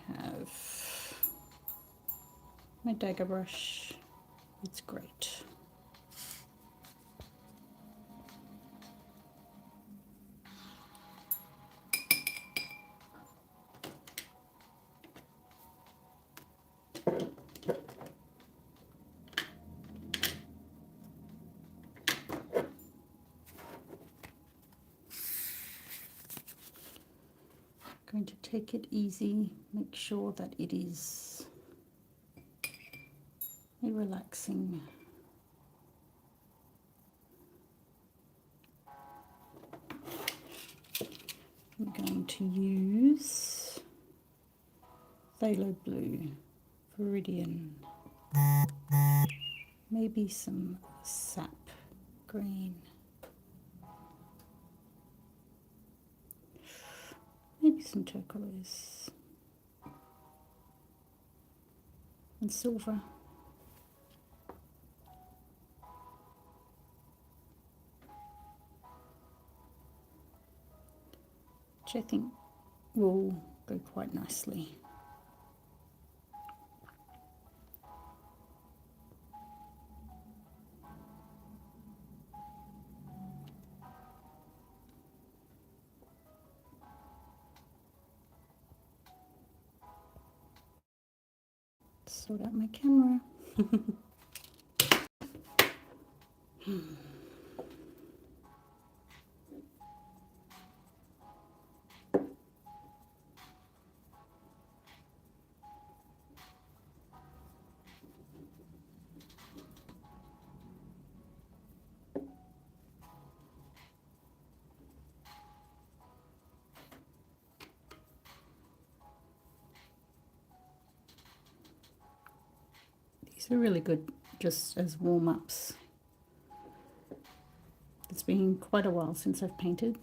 have my dagger brush. It's great. Going to take it easy, make sure that it is a relaxing I'm going to use phthalo blue, viridian, maybe some sap green, maybe some turquoise and silver. Which I think will go quite nicely. Sort out my camera. These are really good just as warm-ups. It's been quite a while since I've painted.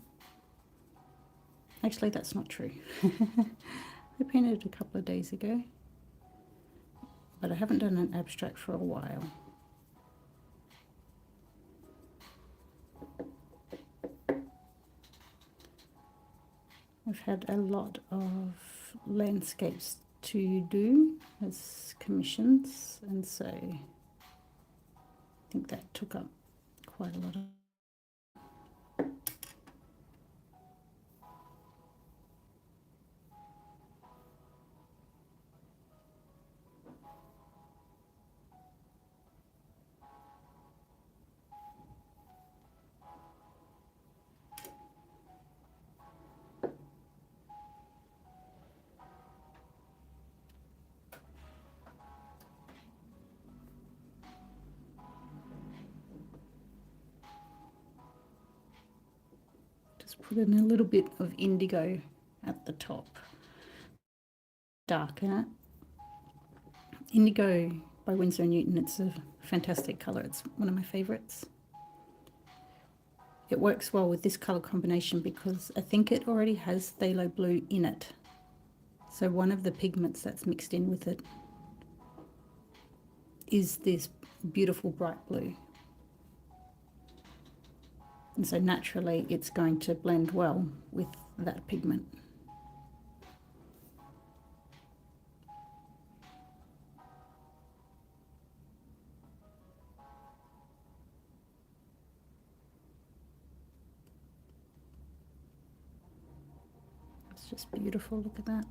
Actually, that's not true. I painted a couple of days ago, but I haven't done an abstract for a while. I've had a lot of landscapes to do as commissions, and so I think that took up quite a lot of put in a little bit of indigo at the top, darken it. Indigo by Winsor & Newton, it's a fantastic colour, it's one of my favourites. It works well with this colour combination because I think it already has phthalo blue in it. So one of the pigments that's mixed in with it is this beautiful bright blue. And so naturally it's going to blend well with that pigment. It's just beautiful, look at that.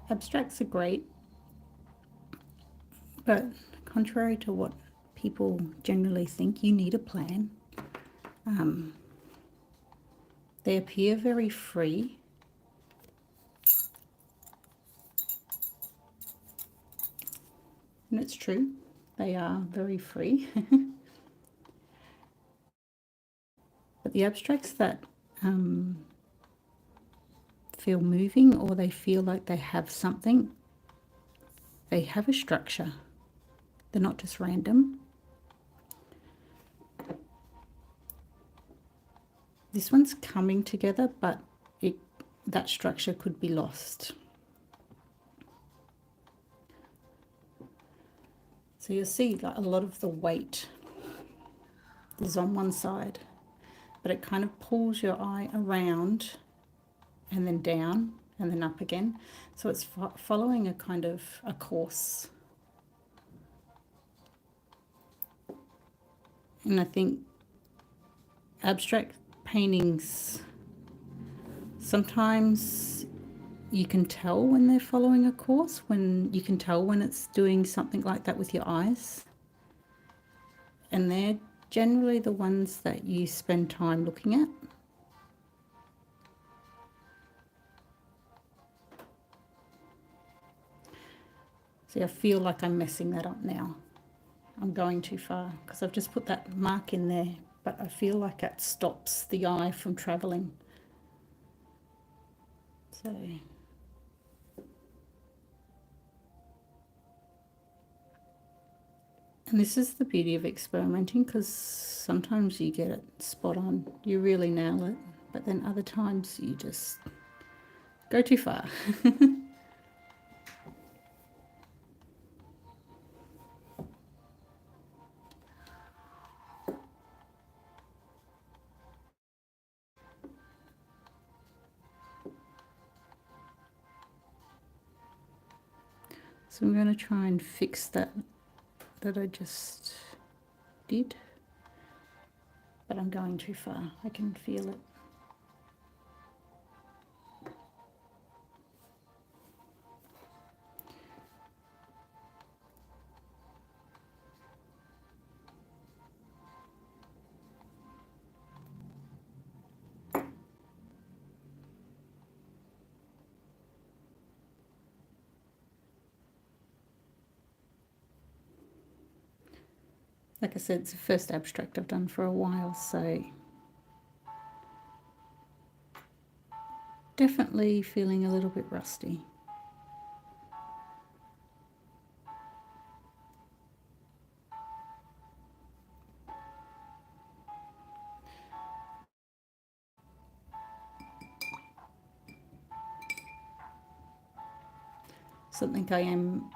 Abstracts are great, but contrary to what people generally think, you need a plan. They appear very free, and it's true, they are very free. But the abstracts that feel moving, or they feel like they have something. They have a structure. They're not just random. This one's coming together, but that structure could be lost. So you'll see like a lot of the weight is on one side, but it kind of pulls your eye around and then down and then up again. So it's following a kind of a course. And I think abstract paintings, sometimes you can tell when they're following a course, when you can tell when it's doing something like that with your eyes. And they're generally the ones that you spend time looking at. See, I feel like I'm messing that up now. I'm going too far because I've just put that mark in there, but I feel like that stops the eye from traveling. So and this is the beauty of experimenting, because sometimes you get it spot on, you really nail it, but then other times you just go too far. So I'm going to try and fix that I just did, but I'm going too far. I can feel it. Like I said, it's the first abstract I've done for a while, so definitely feeling a little bit rusty. Something I am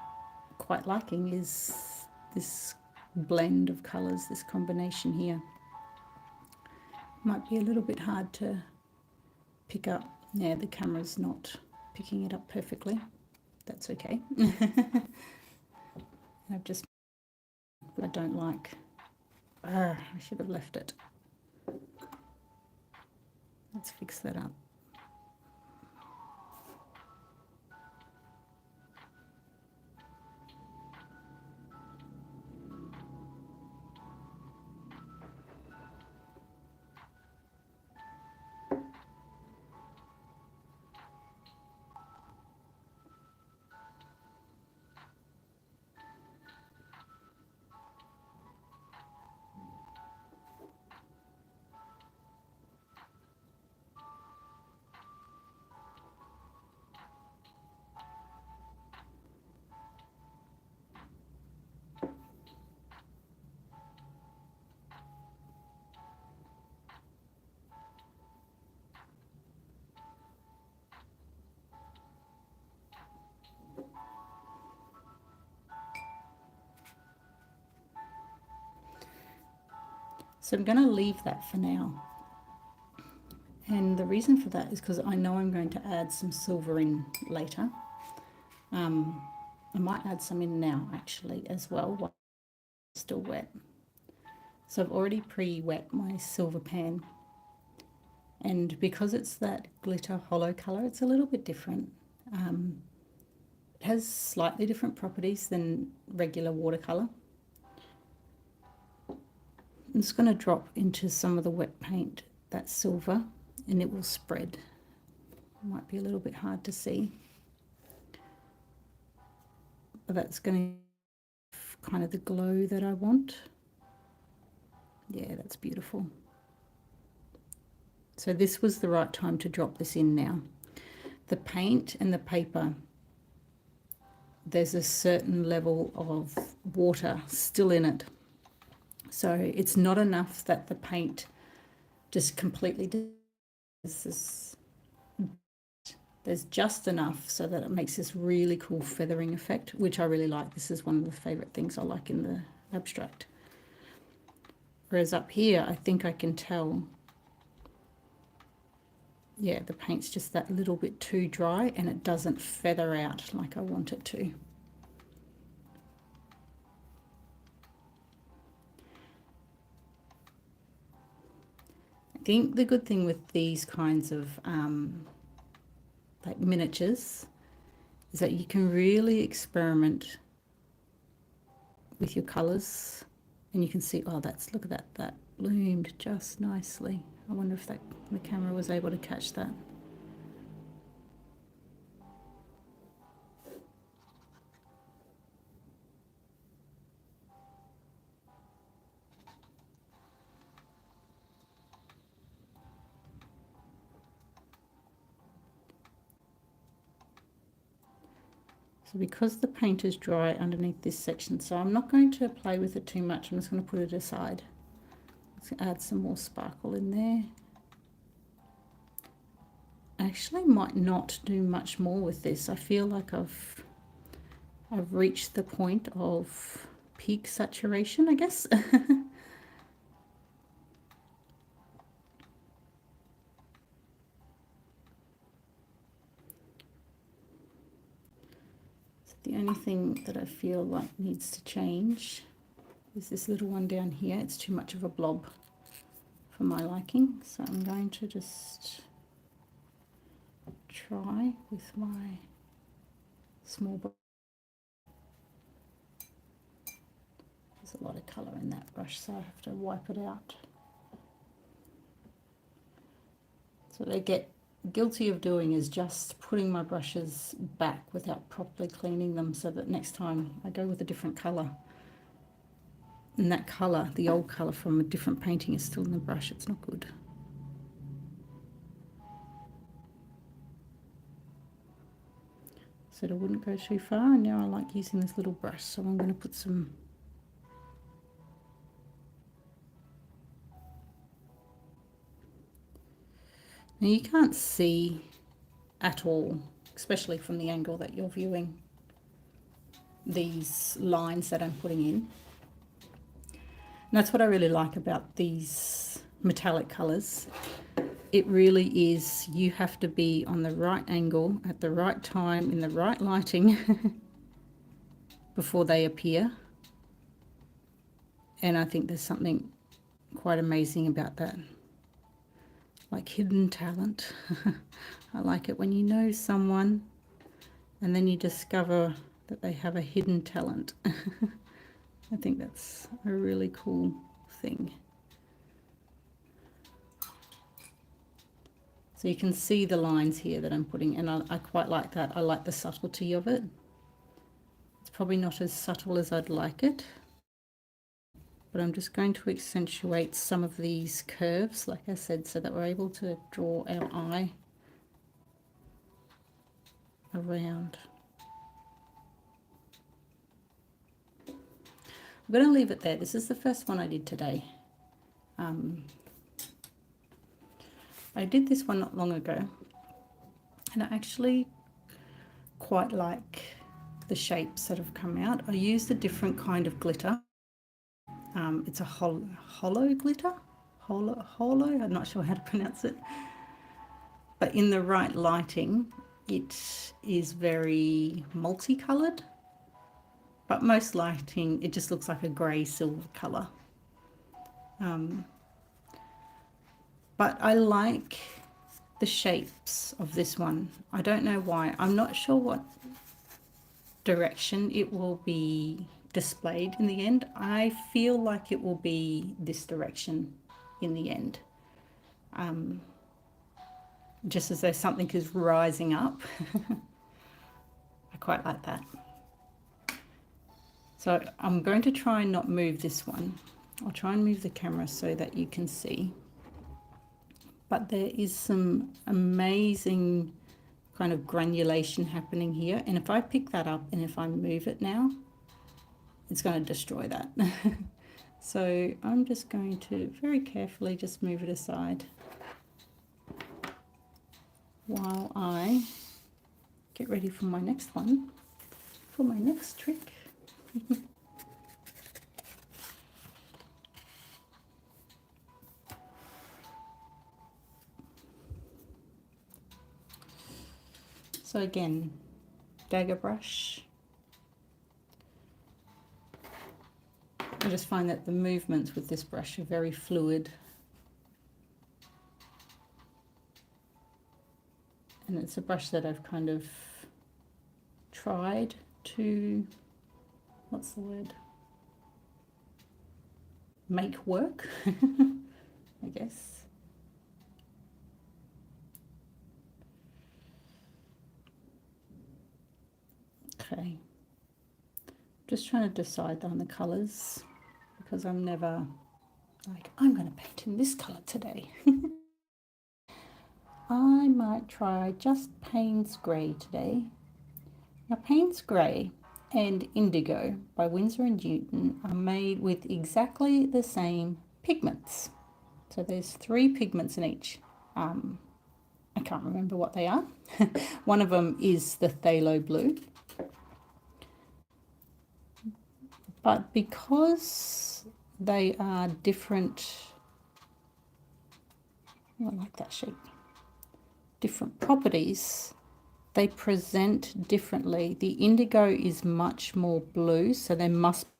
quite liking is this blend of colours, this combination here. Might be a little bit hard to pick up. Yeah, the camera's not picking it up perfectly. That's okay. I've just, I don't like. I should have left it. Let's fix that up. So I'm going to leave that for now. And the reason for that is because I know I'm going to add some silver in later. I might add some in now actually as well while it's still wet. So I've already pre-wet my silver pan. And because it's that glitter hollow colour, it's a little bit different. It has slightly different properties than regular watercolour. I'm just going to drop into some of the wet paint, that silver, and it will spread. It might be a little bit hard to see, but that's going to give kind of the glow that I want. Yeah, that's beautiful. So this was the right time to drop this in now. the paint and the paper, there's a certain level of water still in it. So it's not enough that the paint just completely does. There's just enough so that it makes this really cool feathering effect, which I really like. This is one of the favorite things I like in the abstract. Whereas up here, I think I can tell, yeah, the paint's just that little bit too dry and it doesn't feather out like I want it to. I think the good thing with these kinds of like miniatures is that you can really experiment with your colors, and you can see, oh, that's, look at that, that bloomed just nicely. I wonder if that the camera was able to catch that. So because the paint is dry underneath this section, so I'm not going to play with it too much. I'm just going to put it aside. Let's add some more sparkle in there. I actually might not do much more with this. I feel like I've reached the point of peak saturation, I guess. The only thing that I feel like needs to change is this little one down here. It's too much of a blob for my liking, so I'm going to just try with my small brush. There's a lot of colour in that brush, so I have to wipe it out. So what I get guilty of doing is just putting my brushes back without properly cleaning them, so that next time I go with a different colour. And that colour, the old colour from a different painting, is still in the brush. It's not good. So I wouldn't go too far, and now I like using this little brush, so I'm going to put some now you can't see at all, especially from the angle that you're viewing, these lines that I'm putting in. And that's what I really like about these metallic colours. It really is, you have to be on the right angle at the right time in the right lighting before they appear. And I think there's something quite amazing about that. Like hidden talent. I like it when you know someone and then you discover that they have a hidden talent. I think that's a really cool thing. So you can see the lines here that I'm putting, and I quite like that. I like the subtlety of it. It's probably not as subtle as I'd like it, but I'm just going to accentuate some of these curves, like I said, so that we're able to draw our eye around. I'm going to leave it there. This is the first one I did today. I did this one not long ago, and I actually quite like the shapes that have come out. I used a different kind of glitter. It's a hollow glitter. Hollow, I'm not sure how to pronounce it. But in the right lighting, it is very multicoloured. But most lighting, it just looks like a grey silver colour. But I like the shapes of this one. I don't know why. I'm not sure what direction it will be displayed in the end. I feel like it will be this direction in the end. Just as though something is rising up. I quite like that. So I'm going to try and not move this one. I'll try and move the camera so that you can see. But there is some amazing kind of granulation happening here. And if I pick that up and if I move it now, it's going to destroy that. So I'm just going to very carefully just move it aside while I get ready for my next one, for my next trick. So again, dagger brush. I just find that the movements with this brush are very fluid. And it's a brush that I've kind of tried to, what's the word? Make work, I guess. Okay. Just trying to decide on the colours because I'm never like, I'm going to paint in this colour today. I might try just Payne's Grey today. Now Payne's Grey and Indigo by Winsor and Newton are made with exactly the same pigments. So there's 3 pigments in each. I can't remember what they are. One of them is the phthalo blue. But because they are different, I like that shape, different properties, they present differently. The indigo is much more blue, so there must be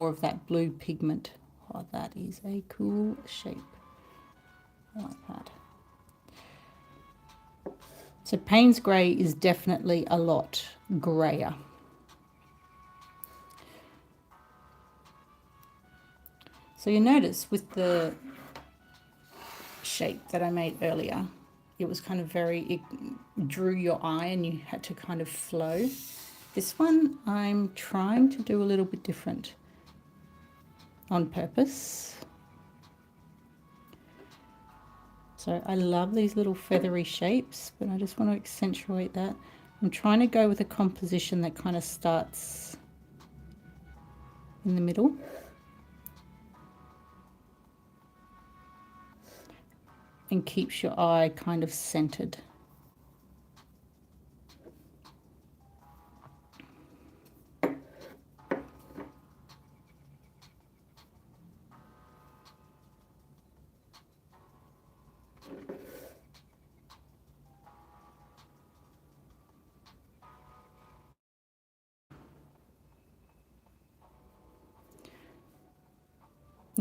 more of that blue pigment. Oh, that is a cool shape. I like that. So Payne's Grey is definitely a lot grayer. So you notice with the shape that I made earlier, it was kind of it drew your eye and you had to kind of flow. This one I'm trying to do a little bit different on purpose. So I love these little feathery shapes, but I just want to accentuate that. I'm trying to go with a composition that kind of starts in the middle. And keeps your eye kind of centered.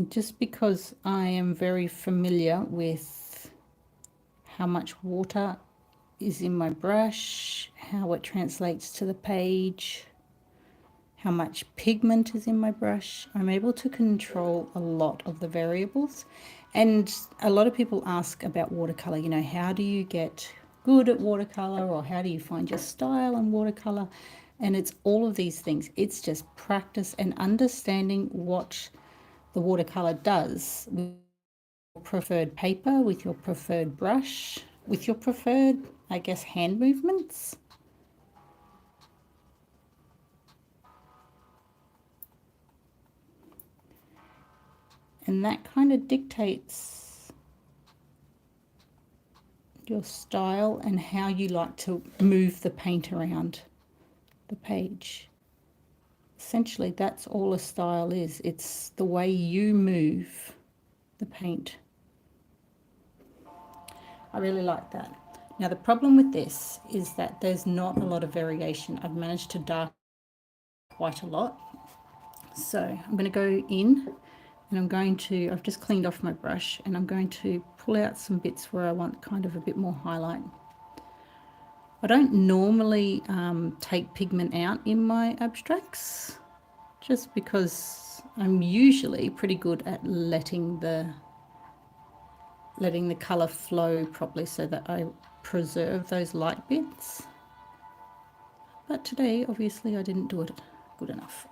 Just because I am very familiar with how much water is in my brush, how it translates to the page, how much pigment is in my brush, I'm able to control a lot of the variables. And a lot of people ask about watercolor, you know, how do you get good at watercolor, or how do you find your style in watercolor? And it's all of these things. It's just practice and understanding what the watercolor does with your preferred paper, with your preferred brush, with your preferred, I guess, hand movements. And that kind of dictates your style and how you like to move the paint around the page. Essentially, that's all a style is. It's the way you move the paint. I really like that. Now, the problem with this is that there's not a lot of variation. I've managed to darken quite a lot. So I'm going to go in and I've just cleaned off my brush, and I'm going to pull out some bits where I want kind of a bit more highlight. I don't normally take pigment out in my abstracts, just because I'm usually pretty good at letting the colour flow properly so that I preserve those light bits. But today, obviously, I didn't do it good enough.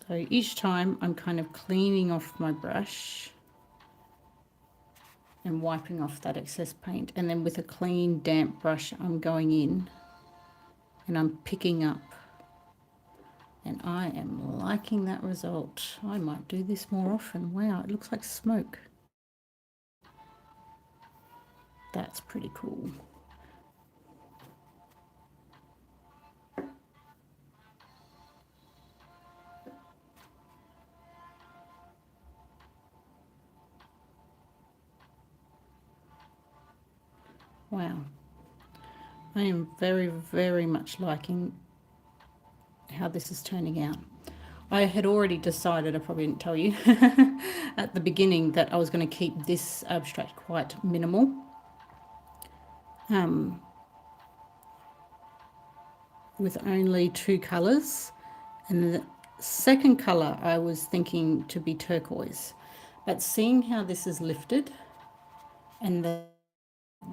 So each time I'm kind of cleaning off my brush and wiping off that excess paint, and then with a clean damp brush I'm going in and I'm picking up, and I am liking that result. I might do this more often. Wow, it looks like smoke. That's pretty cool. Wow, I am very, very much liking how this is turning out. I had already decided, I probably didn't tell you, at the beginning that I was going to keep this abstract quite minimal. With only 2 colours, and the second colour I was thinking to be turquoise, but seeing how this is lifted and the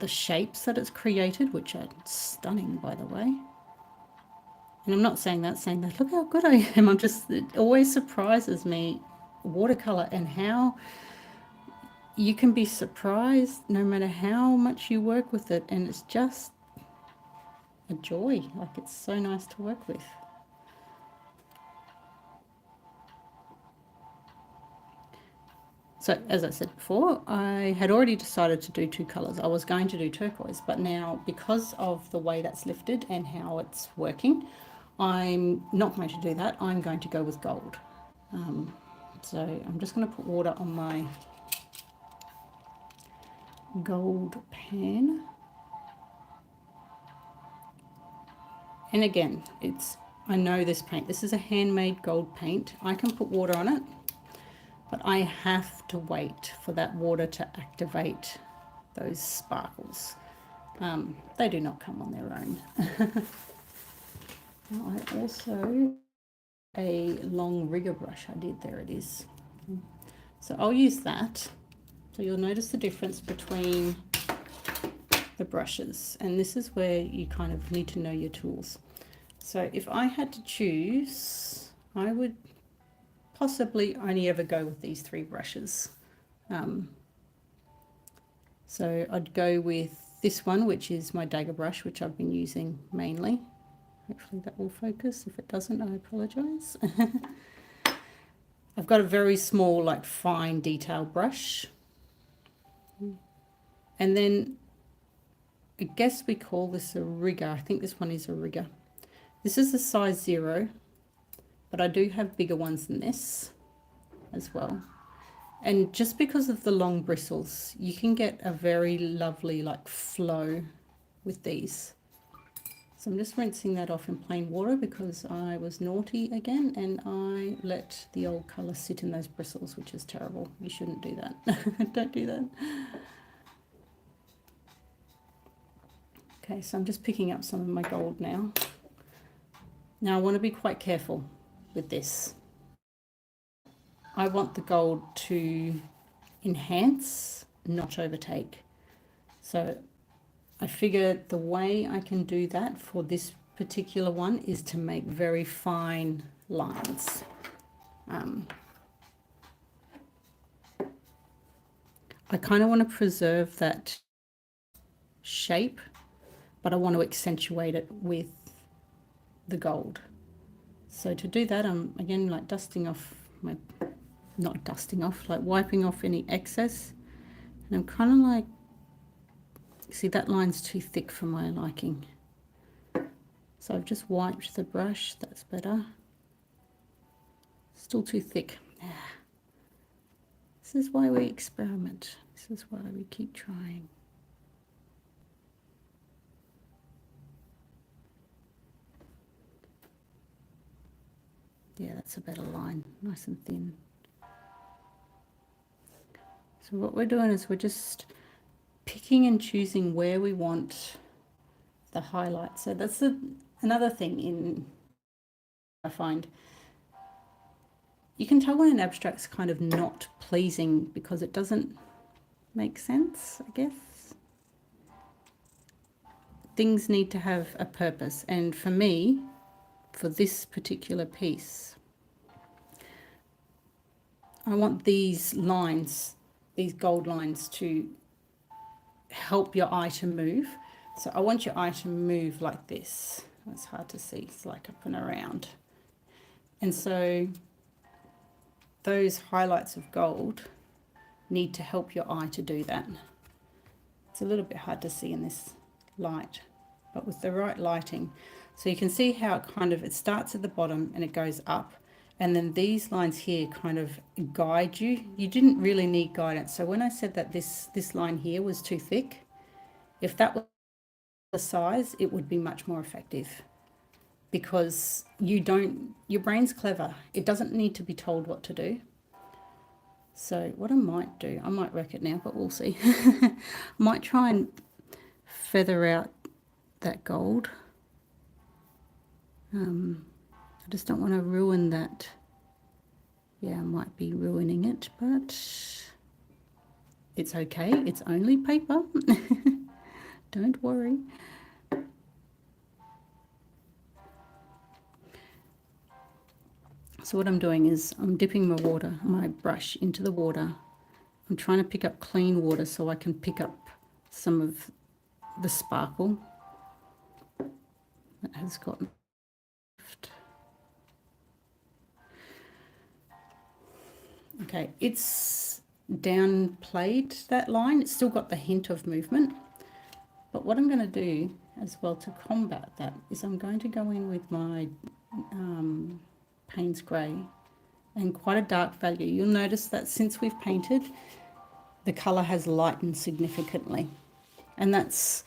shapes that it's created, which are stunning by the way, and I'm not saying that look how good I am, it always surprises me, watercolour, and how you can be surprised no matter how much you work with it, and it's just a joy. Like, it's so nice to work with. So as I said before, I had already decided to do 2 colours. I was going to do turquoise, but now because of the way that's lifted and how it's working, I'm not going to do that. I'm going to go with gold. So I'm just going to put water on my gold pan. And again, I know this paint. This is a handmade gold paint. I can put water on it, but I have to wait for that water to activate those sparkles. They do not come on their own. Now I also, a long rigger brush I did, there it is. So I'll use that. So you'll notice the difference between the brushes, and this is where you kind of need to know your tools. So if I had to choose, I would possibly only ever go with these 3 brushes. So I'd go with this one, which is my dagger brush, which I've been using mainly. Hopefully that will focus. If it doesn't, I apologize. I've got a very small, like, fine detail brush. And then I guess we call this a rigger. I think this one is a rigger. This is a size 0, but I do have bigger ones than this as well. And just because of the long bristles, you can get a very lovely, like, flow with these. So I'm just rinsing that off in plain water because I was naughty again and I let the old colour sit in those bristles, which is terrible. You shouldn't do that. Don't do that. Okay, so I'm just picking up some of my gold now. Now I want to be quite careful with this. I want the gold to enhance, not overtake. So I figure the way I can do that for this particular one is to make very fine lines. I kind of want to preserve that shape, but I want to accentuate it with the gold. So to do that, I'm again like dusting off my, not dusting off, like wiping off any excess. And I'm kind of like, see, that line's too thick for my liking. So I've just wiped the brush, that's better. Still too thick. This is why we experiment. This is why we keep trying. Yeah, that's a better line, nice and thin. So what we're doing is we're just picking and choosing where we want the highlight. So that's another thing I find. You can tell when an abstract's kind of not pleasing because it doesn't make sense, I guess. Things need to have a purpose, and for me, for this particular piece, I want these lines, these gold lines, to help your eye to move. So I want your eye to move like this. It's hard to see, it's like up and around. And so those highlights of gold need to help your eye to do that. It's a little bit hard to see in this light, but with the right lighting. So you can see how it starts at the bottom and it goes up. And then these lines here kind of guide you. You didn't really need guidance. So when I said that this line here was too thick, if that was the size, it would be much more effective, because your brain's clever. It doesn't need to be told what to do. So what I might do, I might wreck it now, but we'll see. I might try and feather out that gold. I just don't want to ruin that. Yeah, I might be ruining it, but it's okay. It's only paper. Don't worry. So what I'm doing is I'm dipping my brush into the water. I'm trying to pick up clean water so I can pick up some of the sparkle that has gotten left. Okay, it's downplayed that line. It's still got the hint of movement. But what I'm going to do as well to combat that is I'm going to go in with my Payne's Grey and quite a dark value. You'll notice that since we've painted, the colour has lightened significantly. And that's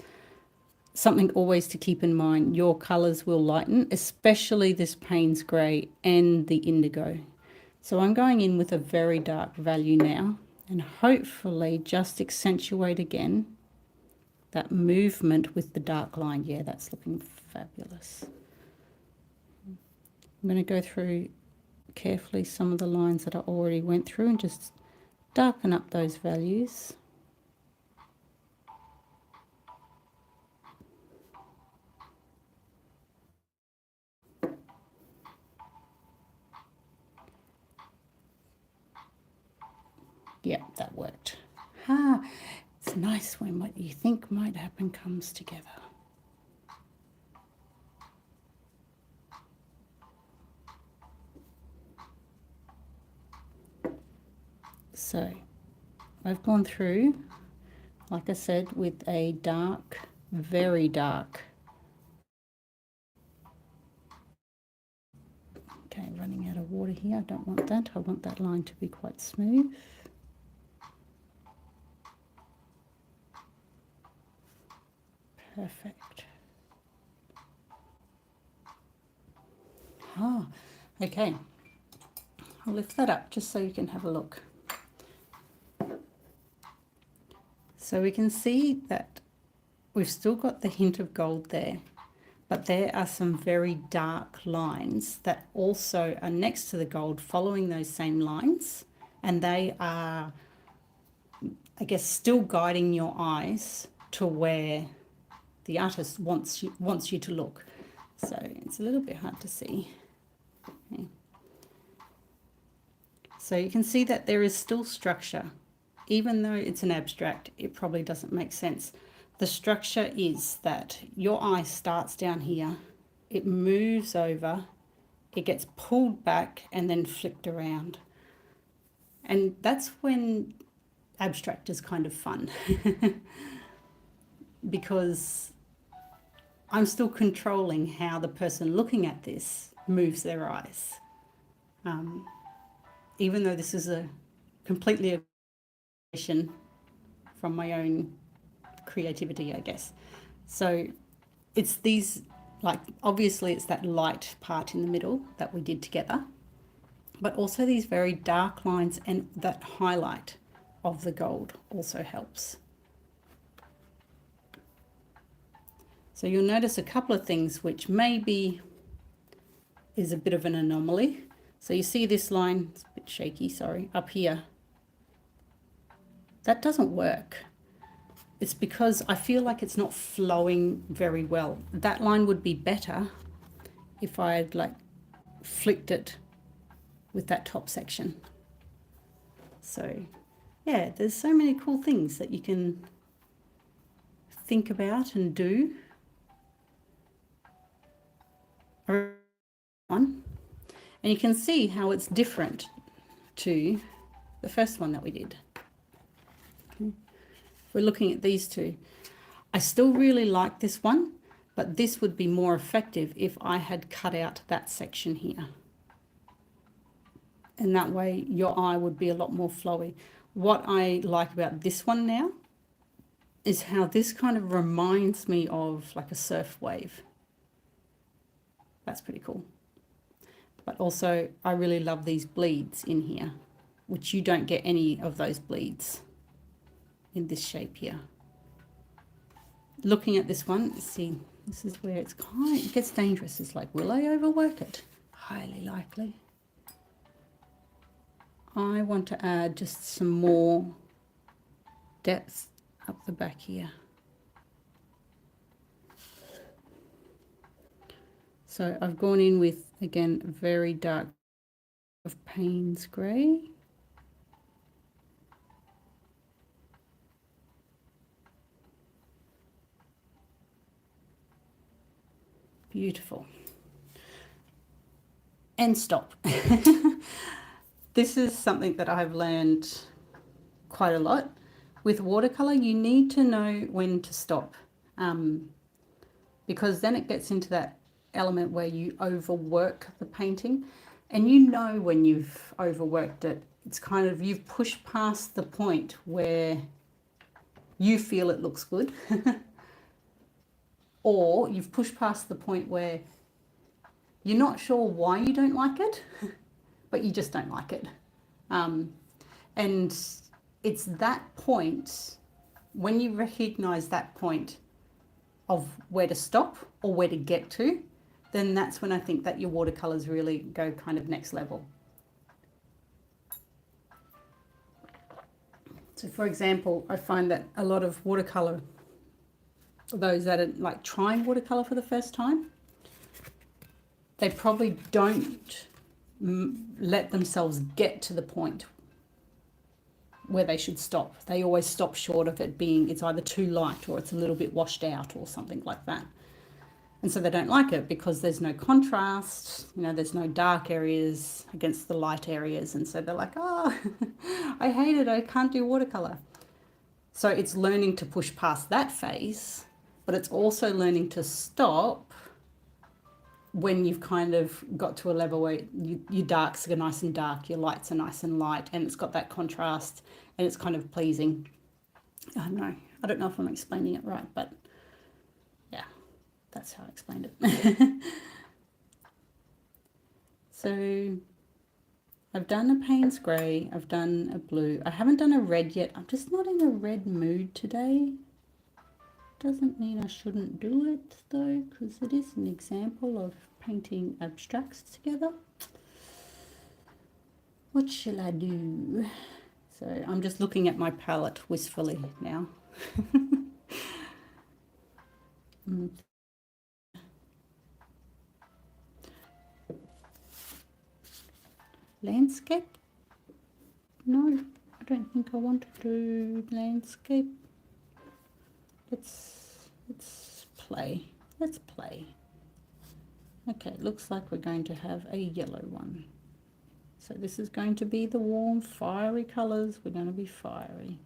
something always to keep in mind. Your colours will lighten, especially this Payne's Grey and the indigo. So I'm going in with a very dark value now, and hopefully just accentuate again that movement with the dark line. Yeah, that's looking fabulous. I'm going to go through carefully some of the lines that I already went through and just darken up those values. Yeah, that worked. It's nice when what you think might happen comes together. So I've gone through, like I said, with a dark, very dark. Okay, running out of water here. I don't want that. I want that line to be quite smooth. Perfect. Okay. I'll lift that up just so you can have a look. So we can see that we've still got the hint of gold there, but there are some very dark lines that also are next to the gold following those same lines, and they are, I guess, still guiding your eyes to where the artist wants you to look. So it's a little bit hard to see. Okay. So you can see that there is still structure. Even though it's an abstract, it probably doesn't make sense. The structure is that your eye starts down here, it moves over, it gets pulled back and then flicked around. And that's when abstract is kind of fun. Because I'm still controlling how the person looking at this moves their eyes. Even though this is a completely a creation from my own creativity, I guess. So it's these, like, obviously it's that light part in the middle that we did together, but also these very dark lines, and that highlight of the gold also helps. So you'll notice a couple of things which maybe is a bit of an anomaly. So you see this line, it's a bit shaky, sorry, up here. That doesn't work. It's because I feel like it's not flowing very well. That line would be better if I had like flicked it with that top section. So yeah, there's so many cool things that you can think about and do. And you can see how it's different to the first one that we did. Okay. We're looking at these two. I still really like this one, but this would be more effective if I had cut out that section here. And that way your eye would be a lot more flowy. What I like about this one now is how this kind of reminds me of like a surf wave. That's pretty cool. But also I really love these bleeds in here, which you don't get any of those bleeds in this shape here. Looking at this one, see, this is where it gets dangerous. It's like, will I overwork it? Highly likely. I want to add just some more depth up the back here. So I've gone in with, again, a very dark of Payne's grey. Beautiful. And stop. This is something that I've learned quite a lot. With watercolor, you need to know when to stop, because then it gets into that element where you overwork the painting, and you know when you've overworked it. It's kind of, you've pushed past the point where you feel it looks good, or you've pushed past the point where you're not sure why you don't like it, but you just don't like it. And it's that point, when you recognize that point of where to stop or where to get to, then that's when I think that your watercolors really go kind of next level. So for example, I find that a lot of watercolor, those that are like trying watercolor for the first time, they probably don't let themselves get to the point where they should stop. They always stop short of it being, it's either too light or it's a little bit washed out or something like that. And so they don't like it because there's no contrast, you know, there's no dark areas against the light areas. And so they're like, oh, I hate it, I can't do watercolor. So it's learning to push past that phase, but it's also learning to stop when you've kind of got to a level where your darks are nice and dark, your lights are nice and light, and it's got that contrast and it's kind of pleasing. I don't know if I'm explaining it right, but yeah, that's how I explained it. So I've done a Payne's grey, I've done a blue. I haven't done a red yet. I'm just not in a red mood today. Doesn't mean I shouldn't do it though, because it is an example of painting abstracts together. What shall I do? So I'm just looking at my palette wistfully now. Landscape? No, I don't think I want to do landscape. Let's play. Let's play. Okay, looks like we're going to have a yellow one. So this is going to be the warm, fiery colors. We're going to be fiery.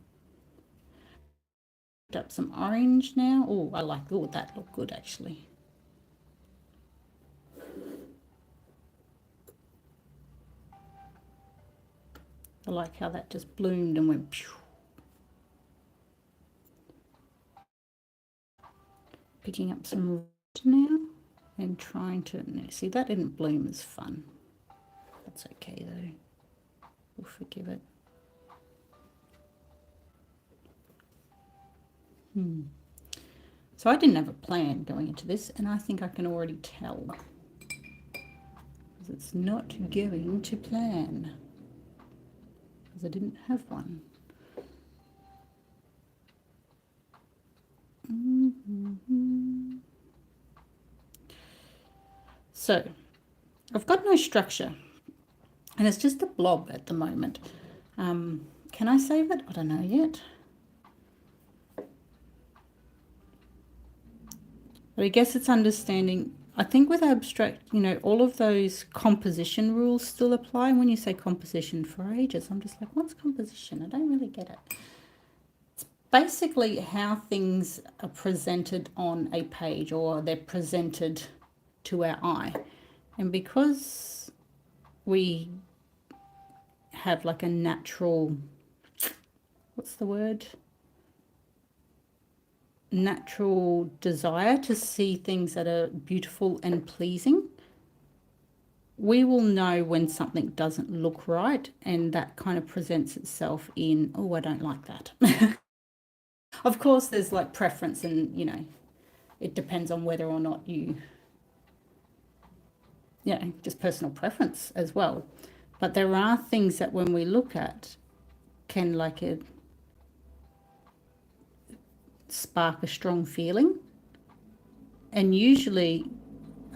Put up some orange now. Oh, I like, oh, that looked good actually. I like how that just bloomed and went pew. Picking up some red now and trying to, see, that didn't bloom as fun. That's okay though, we'll forgive it. So I didn't have a plan going into this, and I think I can already tell, because it's not going to plan, because I didn't have one. So I've got no structure, and it's just a blob at the moment. Can I save it? I don't know yet. But I guess it's understanding, I think with abstract, you know, all of those composition rules still apply. And when you say composition for ages, I'm just like, what's composition? I don't really get it. It's basically how things are presented on a page, or they're presented to our eye. And because we have like a natural, what's the word? Natural desire to see things that are beautiful and pleasing, we will know when something doesn't look right, and that kind of presents itself in, oh, I don't like that. Of course, there's like preference, and you know, it depends on whether or not you, just personal preference as well. But there are things that when we look at can like spark a strong feeling, and usually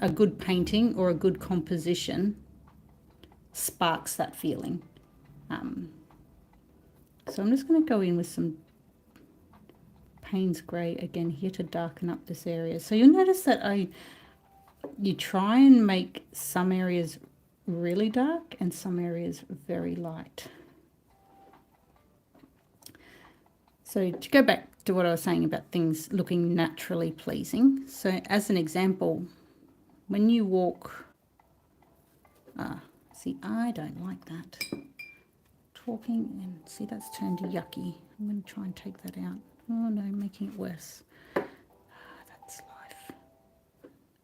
a good painting or a good composition sparks that feeling. So I'm just going to go in with some Payne's grey again here to darken up this area. So you'll notice that you try and make some areas really dark and some areas very light. So to go back to what I was saying about things looking naturally pleasing. So as an example, when you walk, see, I don't like that. Talking, and see, that's turned yucky. I'm going to try and take that out. Oh no, making it worse. That's life.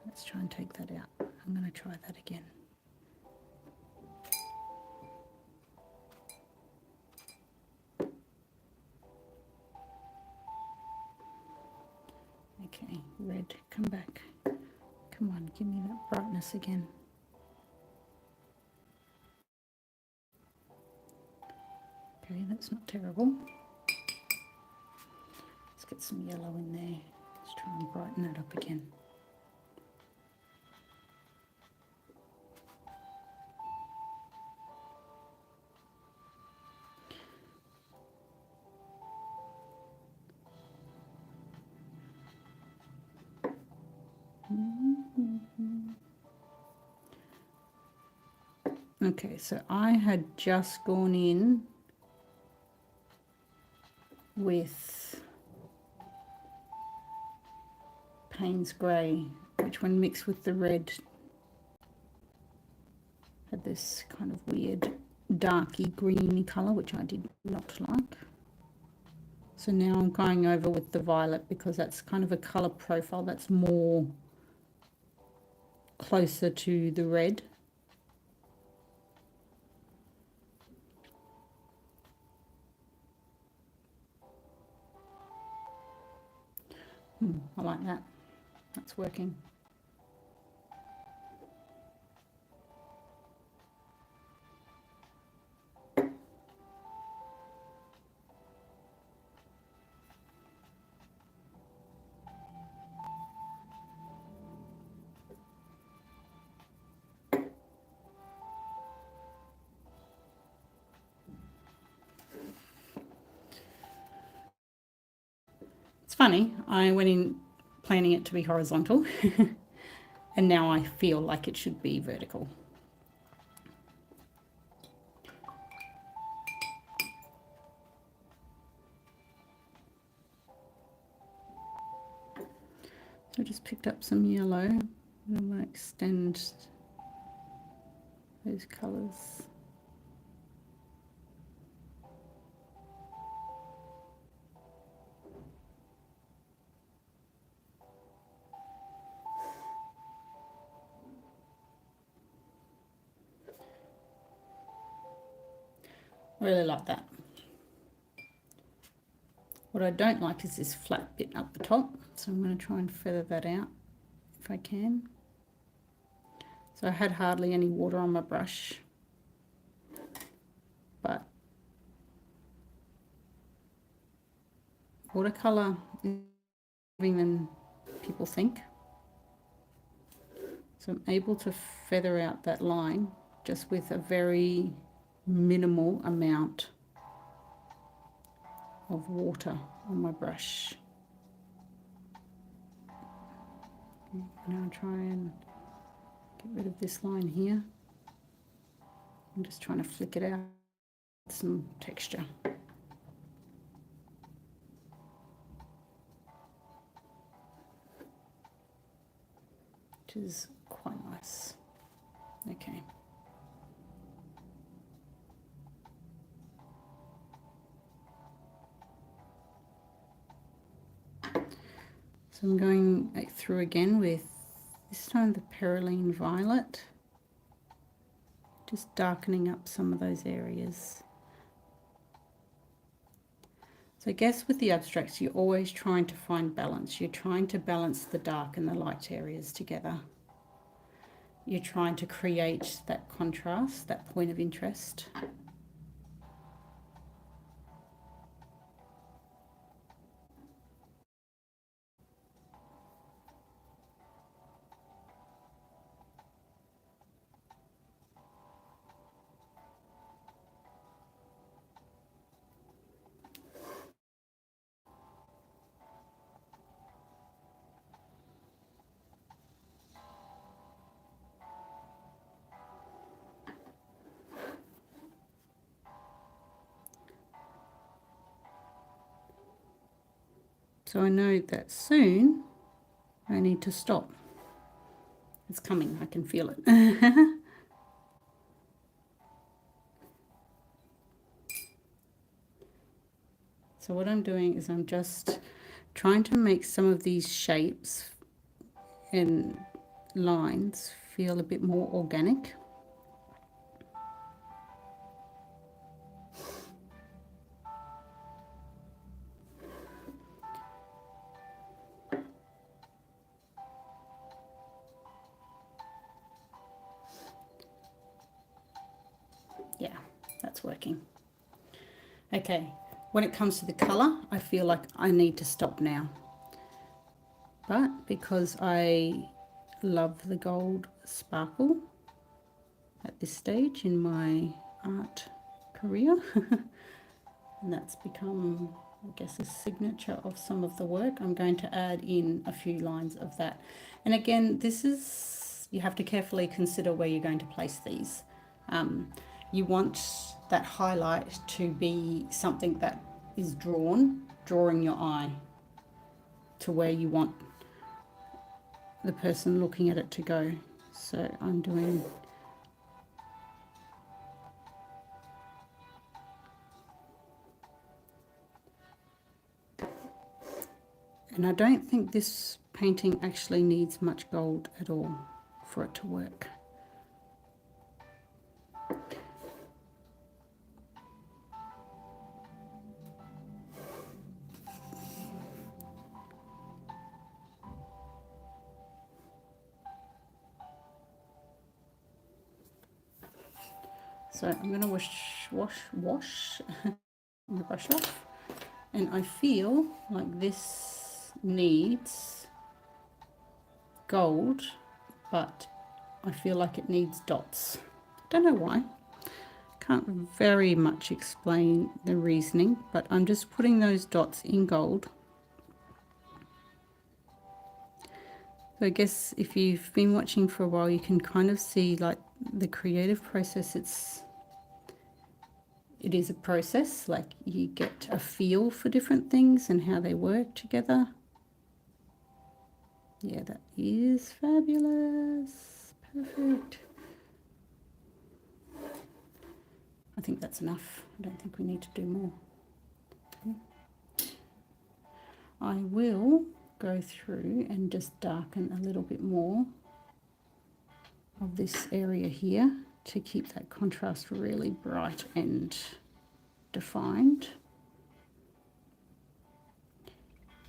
Let's try and take that out. I'm going to try that again. Okay, red, come back. Come on, give me that brightness again. Okay, that's not terrible. Let's get some yellow in there. Let's try and brighten that up again. Okay, so I had just gone in with Payne's grey, which when mixed with the red had this kind of weird darky greeny colour, which I did not like. So now I'm going over with the violet because that's kind of a colour profile that's more closer to the red. I like that. That's working. It's funny, I went in planning it to be horizontal and now I feel like it should be vertical. So I just picked up some yellow and I'm going to extend those colours. I really like that. What I don't like is this flat bit up the top, so I'm going to try and feather that out if I can. So I had hardly any water on my brush, but watercolour is more than people think. So I'm able to feather out that line just with a very minimal amount of water on my brush. Now try and get rid of this line here. I'm just trying to flick it out, some texture. Which is quite nice. Okay. So I'm going through again with, this time, the Perylene Violet. Just darkening up some of those areas. So I guess with the abstracts, you're always trying to find balance. You're trying to balance the dark and the light areas together. You're trying to create that contrast, that point of interest. So I know that soon I need to stop. It's coming, I can feel it. So what I'm doing is I'm just trying to make some of these shapes and lines feel a bit more organic. Yeah, that's working. Okay, when it comes to the colour, I feel like I need to stop now. But because I love the gold sparkle at this stage in my art career, and that's become, I guess, a signature of some of the work, I'm going to add in a few lines of that. And again, this is, you have to carefully consider where you're going to place these. You want that highlight to be something that is drawing your eye to where you want the person looking at it to go. So I'm doing and I don't think this painting actually needs much gold at all for it to work. So I'm going to wash the brush off, and I feel like this needs gold, but I feel like it needs dots. Don't know why. Can't very much explain the reasoning, but I'm just putting those dots in gold. So I guess if you've been watching for a while, you can kind of see like the creative process. It is a process, like you get a feel for different things and how they work together. Yeah, that is fabulous. Perfect. I think that's enough. I don't think we need to do more. Okay. I will go through and just darken a little bit more of this area here to keep that contrast really bright and defined.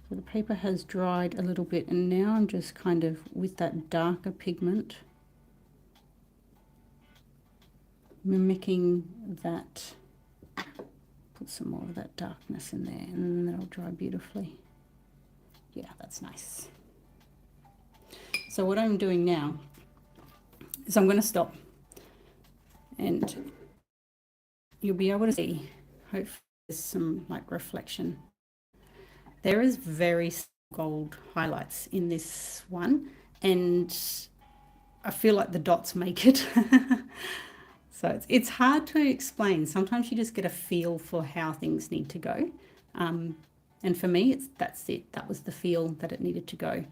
So the paper has dried a little bit, and now I'm just kind of with that darker pigment mimicking that. Put some more of that darkness in there, and then that'll dry beautifully. Yeah, that's nice. So what I'm doing now is I'm going to stop, and you'll be able to see, hopefully, there's some like reflection. There is very gold highlights in this one, and I feel like the dots make it. So it's hard to explain. Sometimes you just get a feel for how things need to go. And for me, that's it. That was the feel that it needed to go.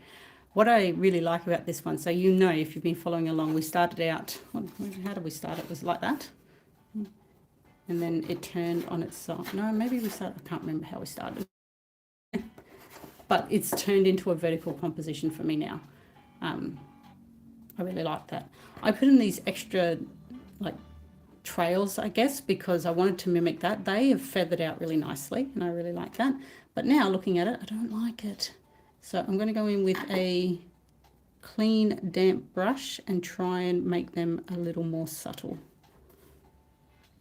What I really like about this one, so you know if you've been following along, we started out, how did we start? It was like that. And then it turned on its side. No, maybe we started, I can't remember how we started. But it's turned into a vertical composition for me now. I really like that. I put in these extra like trails, I guess, because I wanted to mimic that. They have feathered out really nicely, and I really like that. But now looking at it, I don't like it. So I'm going to go in with a clean, damp brush and try and make them a little more subtle.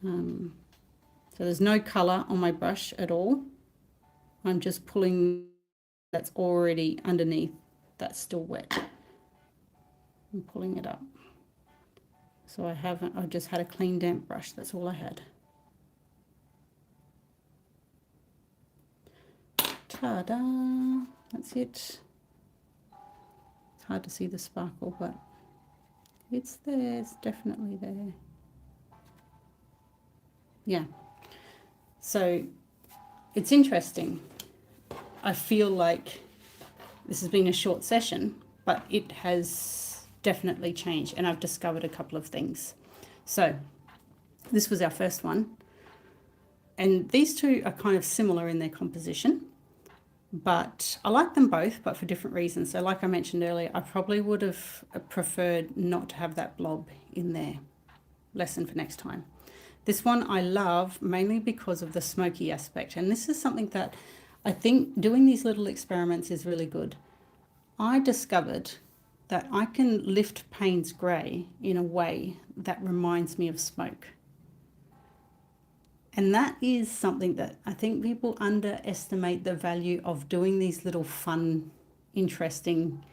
So there's no colour on my brush at all. I'm just pulling that's already underneath that's still wet. I'm pulling it up. So I just had a clean damp brush, that's all I had. Ta-da! That's it. It's hard to see the sparkle, but it's there, it's definitely there. Yeah. So it's interesting. I feel like this has been a short session, but it has definitely changed, and I've discovered a couple of things. So this was our first one, and these two are kind of similar in their composition, but I like them both, but for different reasons. So like I mentioned earlier, I probably would have preferred not to have that blob in there. Lesson for next time. This one I love mainly because of the smoky aspect, and this is something that I think doing these little experiments is really good. I discovered that I can lift Payne's grey in a way that reminds me of smoke. And that is something that I think people underestimate the value of doing these little fun, interesting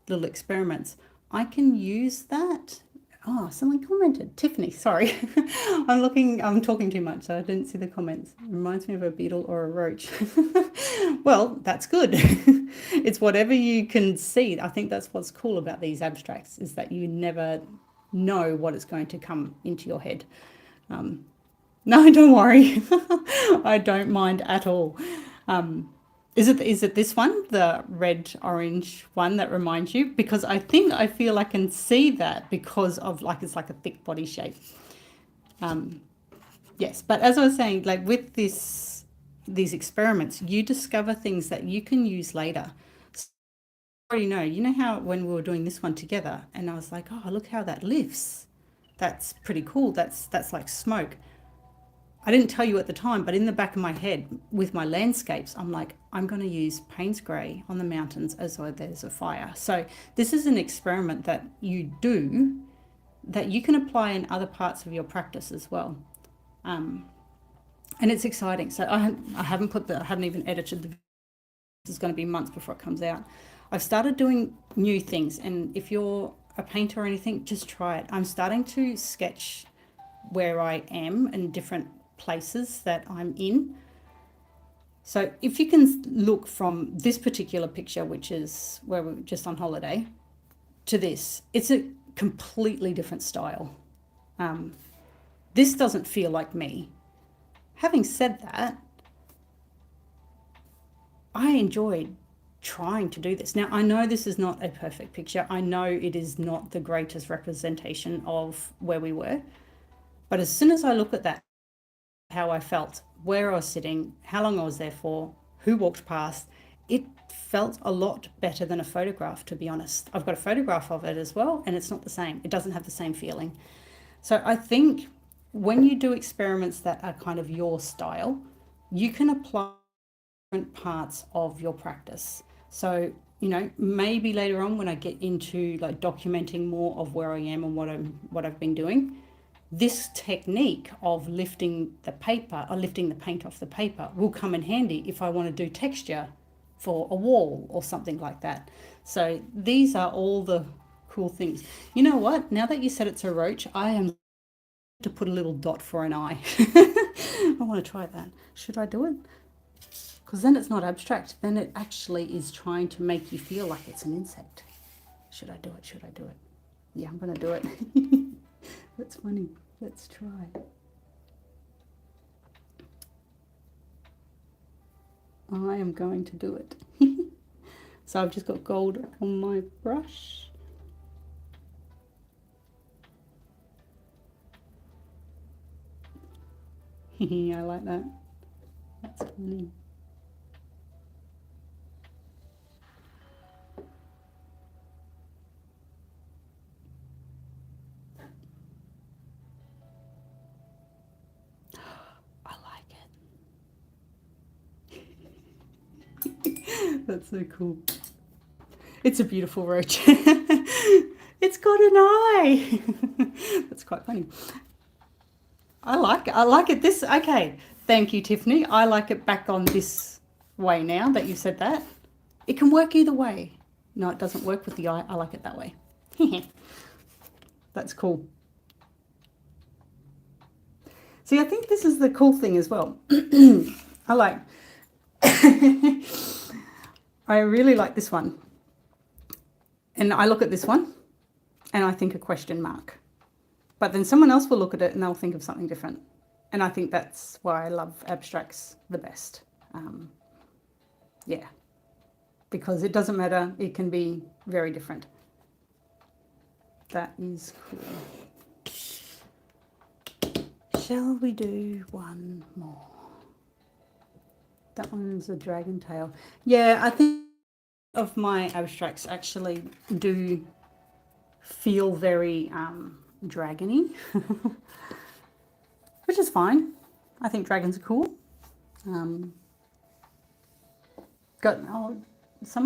little experiments. I can use that. Oh, someone commented. Tiffany, sorry. I'm talking too much, so I didn't see the comments. It reminds me of a beetle or a roach. Well, that's good. It's whatever you can see. I think that's what's cool about these abstracts, is that you never know what is going to come into your head. No, don't worry. I don't mind at all. Is it this one, the red orange one that reminds you? Because I feel I can see that because of it's like a thick body shape. Yes, but as I was saying, like with these experiments, you discover things that you can use later. So I already know. You know how when we were doing this one together, and I was like, oh, look how that lifts. That's pretty cool. That's like smoke. I didn't tell you at the time, but in the back of my head with my landscapes, I'm like, I'm going to use Payne's grey on the mountains as though there's a fire. So this is an experiment that you do that you can apply in other parts of your practice as well. And it's exciting. So I haven't even edited the video. This is going to be months before it comes out. I've started doing new things, and if you're a painter or anything, just try it. I'm starting to sketch where I am and different places that I'm in. So if you can look from this particular picture, which is where we're just on holiday, to this, it's a completely different style. This doesn't feel like me. Having said that, I enjoyed trying to do this. Now, I know this is not a perfect picture. I know it is not the greatest representation of where we were. But as soon as I look at that, how I felt, where I was sitting, how long I was there for, who walked past, it felt a lot better than a photograph, to be honest. I've got a photograph of it as well, and it's not the same. It doesn't have the same feeling. So I think when you do experiments that are kind of your style, you can apply different parts of your practice. So, maybe later on when I get into like documenting more of where I am and what I've been doing, this technique of lifting the paper or lifting the paint off the paper will come in handy if I want to do texture for a wall or something like that. So these are all the cool things. You know what? Now that you said it's a roach, I am to put a little dot for an eye. I want to try that. Should I do it? Because then it's not abstract. Then it actually is trying to make you feel like it's an insect. Should I do it? Should I do it? Yeah, I'm going to do it. That's funny. Let's try. I am going to do it. So I've just got gold on my brush. I like that. That's funny. I like it. That's so cool. It's a beautiful roach. It's got an eye. That's quite funny. I like it. I like it. This, okay. Thank you, Tiffany. I like it back on this way now that you said that. It can work either way. No, it doesn't work with the eye. I like it that way. That's cool. See, I think this is the cool thing as well. I like, I really like this one. And I look at this one and I think a question mark. But then someone else will look at it and they'll think of something different. And I think that's why I love abstracts the best. Yeah, because it doesn't matter. It can be very different. That is cool. Shall we do one more? That one's a dragon tail. Yeah, I think of my abstracts actually do feel very dragony, which is fine. I think dragons are cool. Some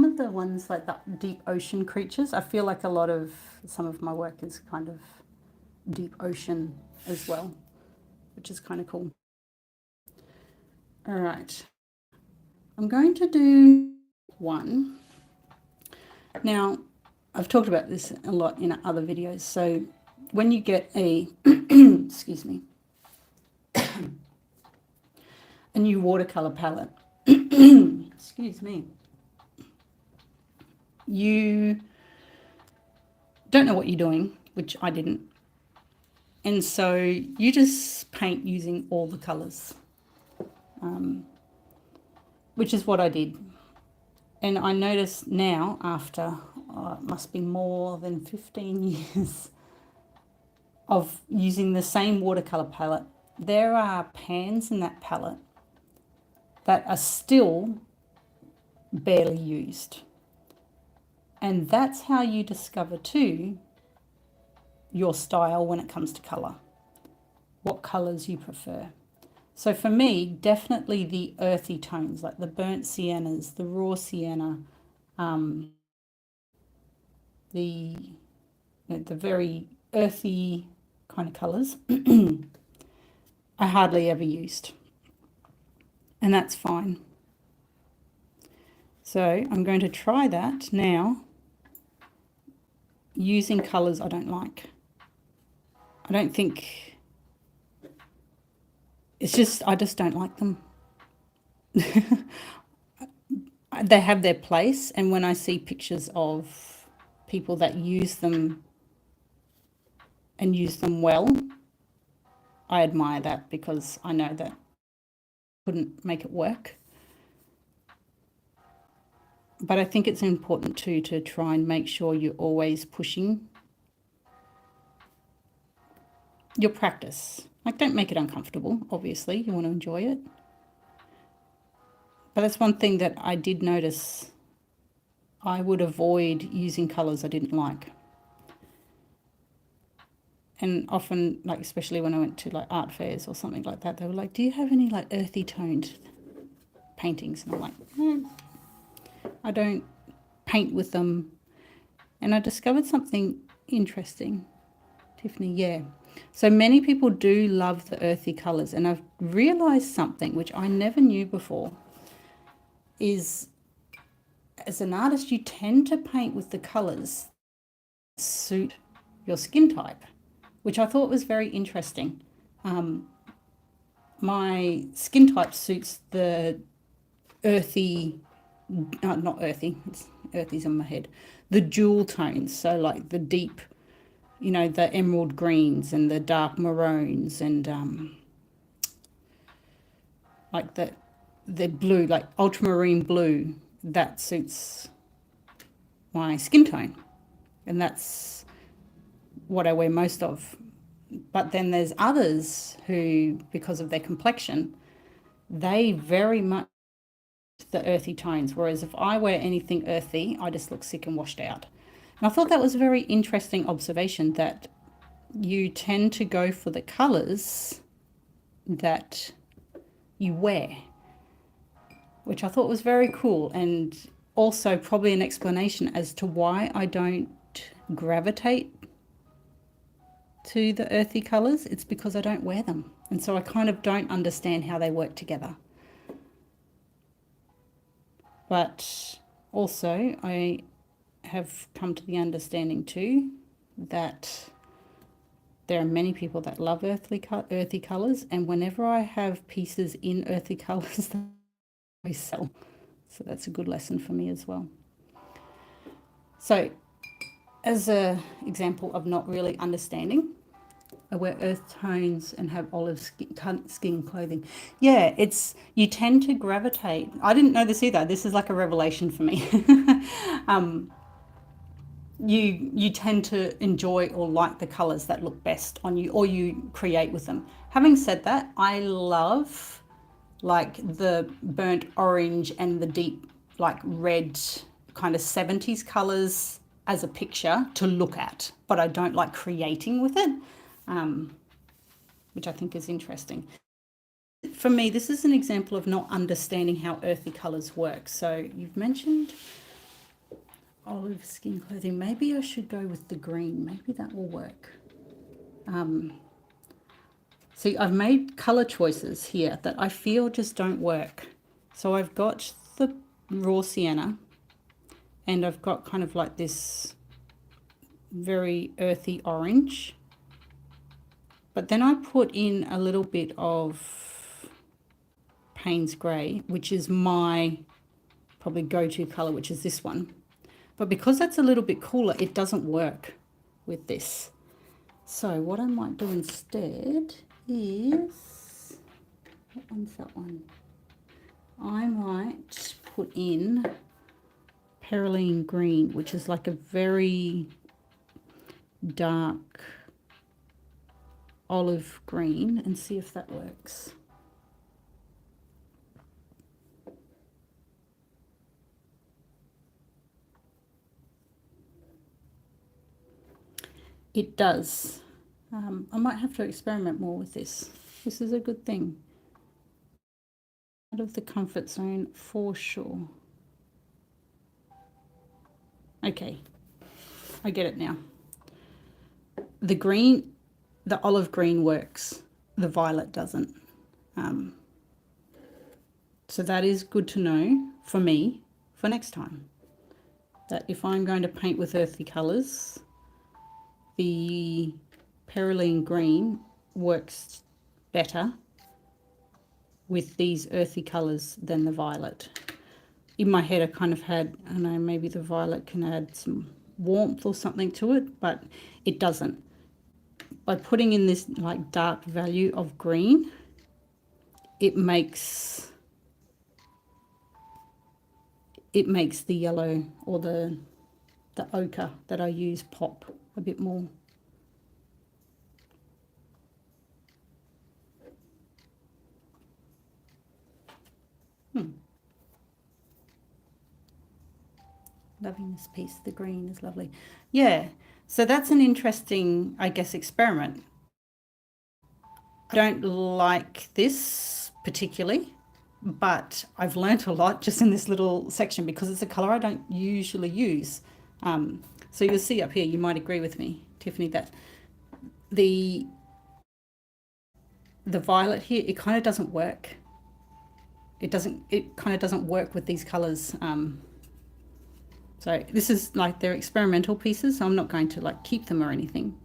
of the ones like the deep ocean creatures, I feel like some of my work is kind of deep ocean as well, which is kind of cool. All right, I'm going to do one. Now, I've talked about this a lot in other videos. So when you get a, excuse me, a new watercolor palette, excuse me, you don't know what you're doing, which I didn't. And so you just paint using all the colors, which is what I did. And I notice now, after it must be more than 15 years of using the same watercolor palette, there are pans in that palette that are still barely used. And that's how you discover too your style when it comes to color, what colors you prefer. So for me, definitely the earthy tones, like the burnt siennas, the raw sienna, the very earthy kind of colors, I hardly ever used. And that's fine. So I'm going to try that now using colors I don't like. I don't think, it's just, I just don't like them. They have their place, and when I see pictures of people that use them and use them well, I admire that, because I know that I couldn't make it work. But I think it's important too to try and make sure you're always pushing your practice. Like, don't make it uncomfortable, obviously. You want to enjoy it. But that's one thing that I did notice. I would avoid using colours I didn't like. And often, like, especially when I went to like art fairs or something like that, they were like, do you have any like earthy toned paintings? And I'm like, no, I don't paint with them. And I discovered something interesting. Tiffany, yeah. So many people do love the earthy colours, and I've realised something which I never knew before, is as an artist you tend to paint with the colours that suit your skin type. which I thought was very interesting. My skin type suits the earthy, not earthy, it's earthy's in my head, the jewel tones. So like the deep, you know, the emerald greens and the dark maroons and like the blue, like ultramarine blue, that suits my skin tone. And that's what I wear most of. But then there's others who, because of their complexion, they very much the earthy tones, whereas if I wear anything earthy, I just look sick and washed out. And I thought that was a very interesting observation, that you tend to go for the colours that you wear, which I thought was very cool, and also probably an explanation as to why I don't gravitate to the earthy colours. It's because I don't wear them, and so I kind of don't understand how they work together. But also I have come to the understanding too that there are many people that love earthy colours, and whenever I have pieces in earthy colours, they sell. So that's a good lesson for me as well. So as an example of not really understanding, I wear earth tones and have olive skin clothing. Yeah, it's, you tend to gravitate. I didn't know this either. This is like a revelation for me. You tend to enjoy or like the colors that look best on you, or you create with them. Having said that, I love like the burnt orange and the deep like red kind of 70s colors as a picture to look at, but I don't like creating with it, which I think is interesting. For me, this is an example of not understanding how earthy colors work. So you've mentioned olive skin clothing. Maybe I should go with the green. Maybe that will work. See, I've made color choices here that I feel just don't work. So I've got the raw sienna, and I've got kind of like this very earthy orange. But then I put in a little bit of Payne's Grey, which is my probably go-to color, which is this one. But because that's a little bit cooler, it doesn't work with this. So what I might do instead is, what one's that one? I might put in Perylene Green, which is like a very dark olive green, and see if that works. It does. I might have to experiment more with this. This is a good thing. Out of the comfort zone for sure. Okay, I get it now. The green, the olive green works, the violet doesn't. So that is good to know for me for next time, that if I'm going to paint with earthy colours, the Perylene Green works better with these earthy colours than the violet. In my head I kind of had, I don't know, maybe the violet can add some warmth or something to it, but it doesn't. By putting in this like dark value of green, it makes the yellow or the ochre that I use pop a bit more. Loving this piece. The green is lovely. Yeah, so that's an interesting, I guess, experiment. I don't like this particularly, but I've learnt a lot just in this little section because it's a colour I don't usually use. So you'll see up here, you might agree with me, Tiffany, that the violet here, it kind of doesn't work. It kind of doesn't work with these colours. So this is like, they're experimental pieces, so I'm not going to like keep them or anything,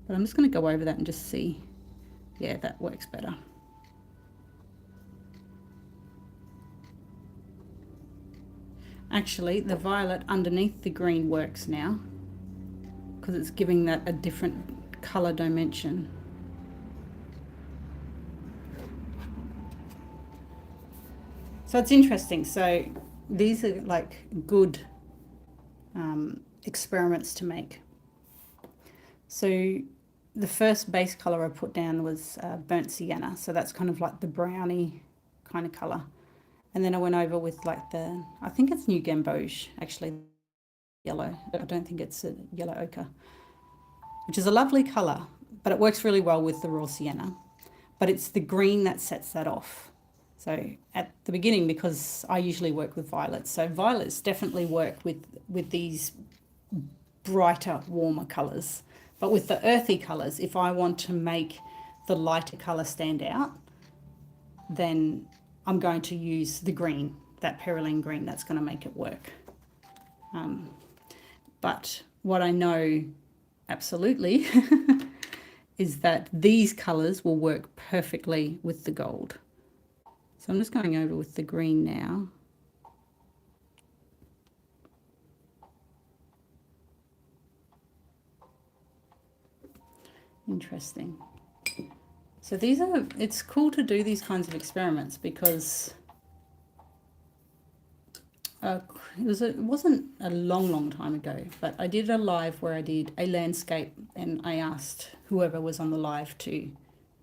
But I'm just going to go over that and just see. Yeah, that works better. Actually, the violet underneath the green works now because it's giving that a different color dimension. So it's interesting. So these are like good experiments to make. So the first base color I put down was burnt sienna. So that's kind of like the browny kind of color. And then I went over with like the, I think it's New Gamboge, actually, yellow. I don't think it's a yellow ochre, which is a lovely color, but it works really well with the raw sienna. But it's the green that sets that off. So at the beginning, because I usually work with violets, so violets definitely work with these brighter, warmer colors. But with the earthy colors, if I want to make the lighter color stand out, then I'm going to use the green, that perylene green. That's going to make it work. But what I know absolutely is that these colors will work perfectly with the gold. So I'm just going over with the green now. Interesting. So these are, it's cool to do these kinds of experiments because it wasn't a long time ago, but I did a live where I did a landscape and I asked whoever was on the live to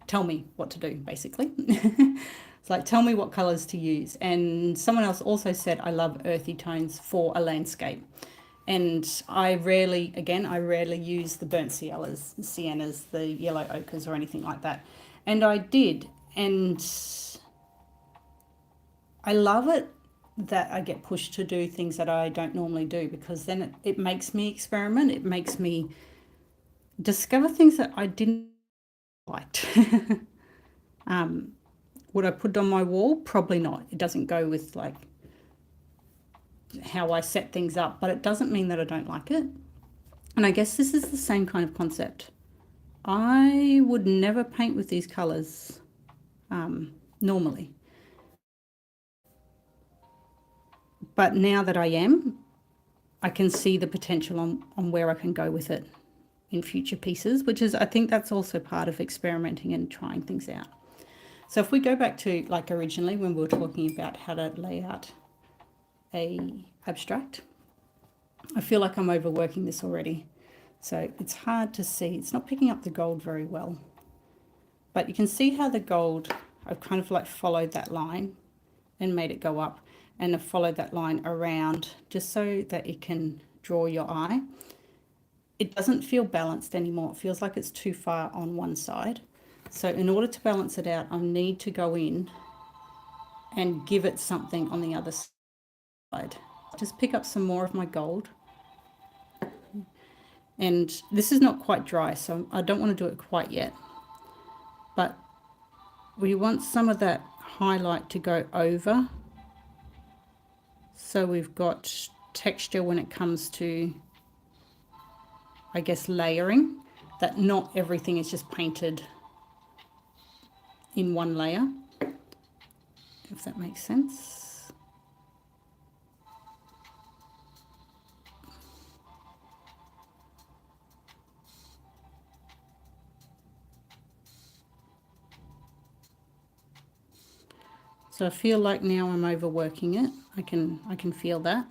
tell me what to do, basically. It's like, tell me what colors to use. And someone else also said, I love earthy tones for a landscape. And I rarely use the burnt siennas, the yellow ochres or anything like that. And I did. And I love it that I get pushed to do things that I don't normally do, because then it makes me experiment. It makes me discover things that I didn't like. Would I put it on my wall? Probably not. It doesn't go with like how I set things up, but it doesn't mean that I don't like it. And I guess this is the same kind of concept. I would never paint with these colors normally. But now that I am, I can see the potential on where I can go with it in future pieces, which is, I think that's also part of experimenting and trying things out. So if we go back to like originally when we were talking about how to lay out a abstract, I feel like I'm overworking this already. So it's hard to see. It's not picking up the gold very well. But you can see how the gold, I've kind of like followed that line and made it go up, and I've followed that line around just so that it can draw your eye. It doesn't feel balanced anymore. It feels like it's too far on one side. So in order to balance it out, I need to go in and give it something on the other side. Just pick up some more of my gold. And this is not quite dry, so I don't want to do it quite yet. But we want some of that highlight to go over, so we've got texture when it comes to, I guess, layering, that not everything is just painted in one layer, if that makes sense. So I feel like now I'm overworking it. I can feel that.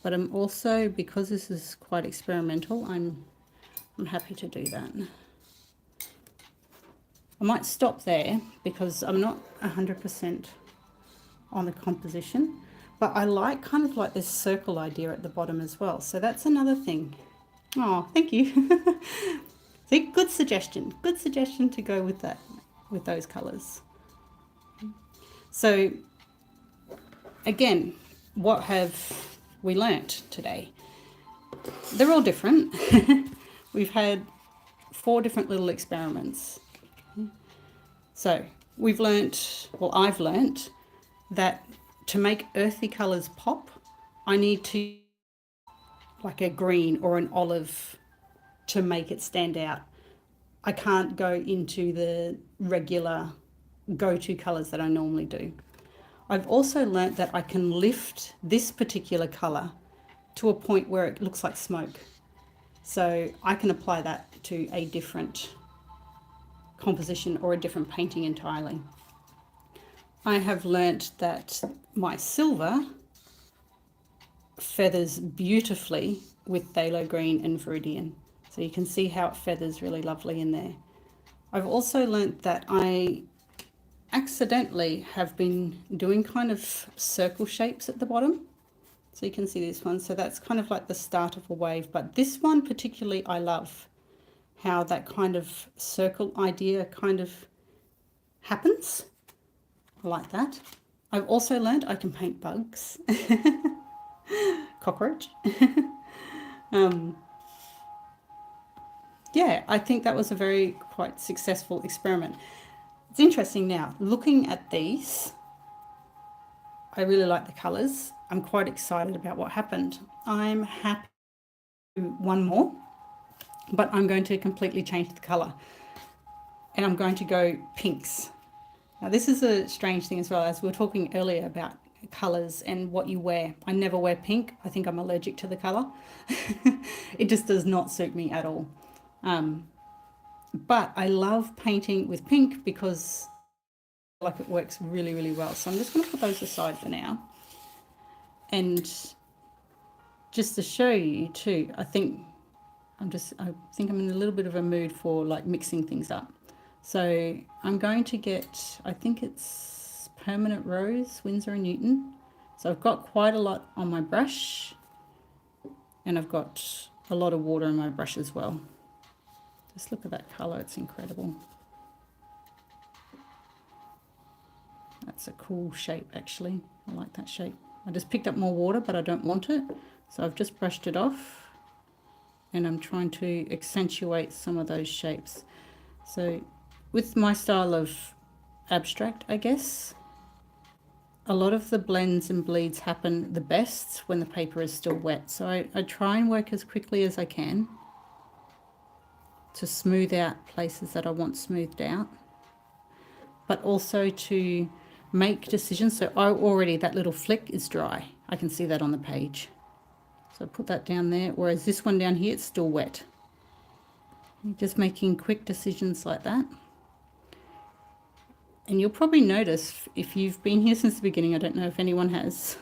But I'm also, because this is quite experimental, I'm happy to do that. I might stop there because I'm not 100% on the composition, but I like kind of like this circle idea at the bottom as well. So that's another thing. Oh, thank you. See, good suggestion to go with that, with those colors. So again, what have we learnt today? They're all different. We've had 4 different little experiments. So we've learnt, well, I've learnt that to make earthy colours pop, I need to like a green or an olive to make it stand out. I can't go into the regular go-to colours that I normally do. I've also learnt that I can lift this particular colour to a point where it looks like smoke. So I can apply that to a different composition or a different painting entirely. I have learnt that my silver feathers beautifully with phthalo green and viridian. So you can see how it feathers really lovely in there. I've also learnt that I accidentally have been doing kind of circle shapes at the bottom. So you can see this one. So that's kind of like the start of a wave. But this one particularly I love how that kind of circle idea kind of happens. I like that. I've also learned I can paint bugs. Cockroach. Yeah, I think that was a very quite successful experiment. It's interesting now, looking at these, I really like the colours. I'm quite excited about what happened. I'm happy to do one more, but I'm going to completely change the colour. And I'm going to go pinks. Now this is a strange thing as well, as we were talking earlier about colours and what you wear. I never wear pink. I think I'm allergic to the colour. It just does not suit me at all. But I love painting with pink because like it works really, really well. So I'm just going to put those aside for now. And just to show you too, I think I'm in a little bit of a mood for like mixing things up. So I'm going to get, I think it's Permanent Rose, Winsor & Newton. So I've got quite a lot on my brush, and I've got a lot of water in my brush as well. Just look at that colour, it's incredible. That's a cool shape actually. I like that shape. I just picked up more water, but I don't want it. So I've just brushed it off, and I'm trying to accentuate some of those shapes. So with my style of abstract, I guess, a lot of the blends and bleeds happen the best when the paper is still wet. So I try and work as quickly as I can to smooth out places that I want smoothed out, but also to make decisions. So that little flick is dry. I can see that on the page. So I put that down there, whereas this one down here, it's still wet. Just making quick decisions like that. And you'll probably notice, if you've been here since the beginning, I don't know if anyone has,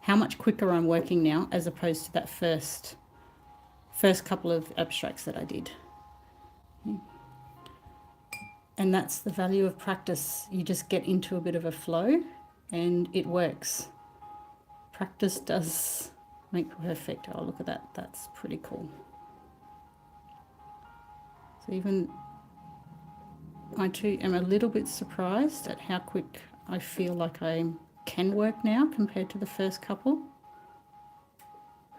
how much quicker I'm working now as opposed to that first couple of abstracts that I did. And that's the value of practice. You just get into a bit of a flow and it works. Practice does make perfect. Oh, look at that. That's pretty cool. So even I too am a little bit surprised at how quick I feel like I can work now compared to the first couple.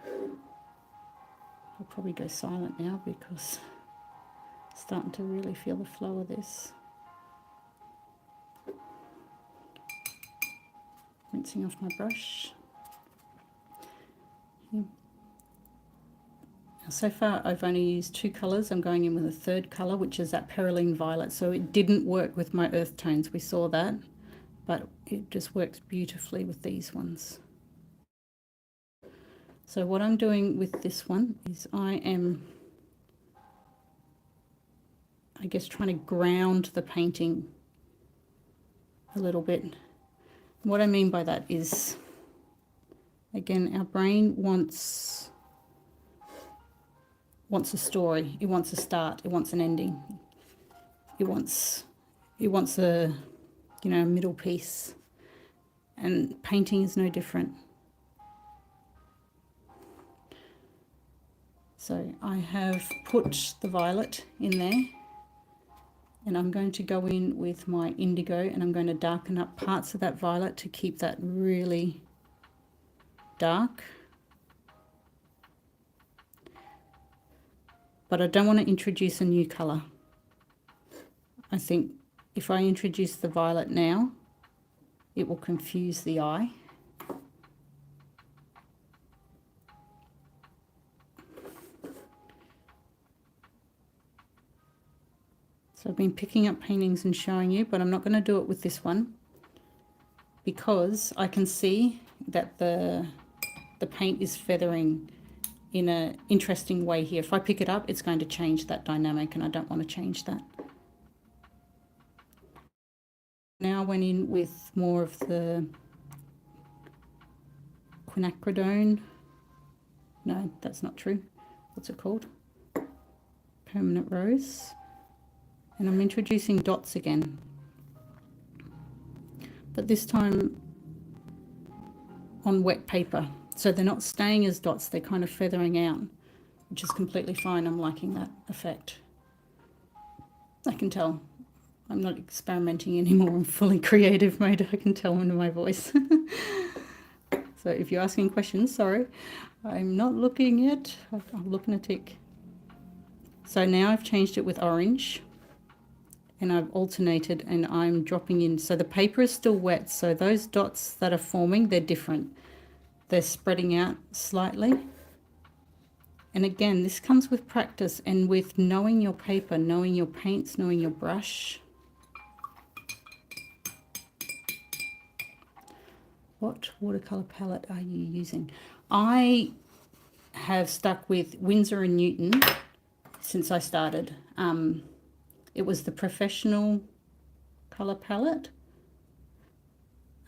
I'll probably go silent now because I'm starting to really feel the flow of this. Rinsing off my brush. So far I've only used 2 colours. I'm going in with a third colour, which is that Perylene Violet. So it didn't work with my earth tones, we saw that, but it just works beautifully with these ones. So what I'm doing with this one is I am, I guess, trying to ground the painting a little bit. What I mean by that is, again, our brain wants a story, it wants a start, it wants an ending, it wants a, you know, a middle piece, and painting is no different. So I have put the violet in there, and I'm going to go in with my indigo, and I'm going to darken up parts of that violet to keep that really dark. But I don't want to introduce a new colour. I think if I introduce the violet now, it will confuse the eye. been picking up paintings and showing you, but I'm not going to do it with this one because I can see that the paint is feathering in an interesting way here. If I pick it up, it's going to change that dynamic, and I don't want to change that. Now I went in with more of the quinacridone. No, that's not true. What's it called? Permanent rose. And I'm introducing dots again. But this time on wet paper. So they're not staying as dots, they're kind of feathering out, which is completely fine. I'm liking that effect. I can tell I'm not experimenting anymore. I'm fully creative mode. I can tell in my voice. So if you're asking questions, sorry, I'm not looking yet. I'm looking a tick. So now I've changed it with orange, and I've alternated, and I'm dropping in. So the paper is still wet, so those dots that are forming, they're different. They're spreading out slightly. And again, this comes with practice and with knowing your paper, knowing your paints, knowing your brush. What watercolor palette are you using? I have stuck with Winsor and Newton since I started. It was the professional color palette.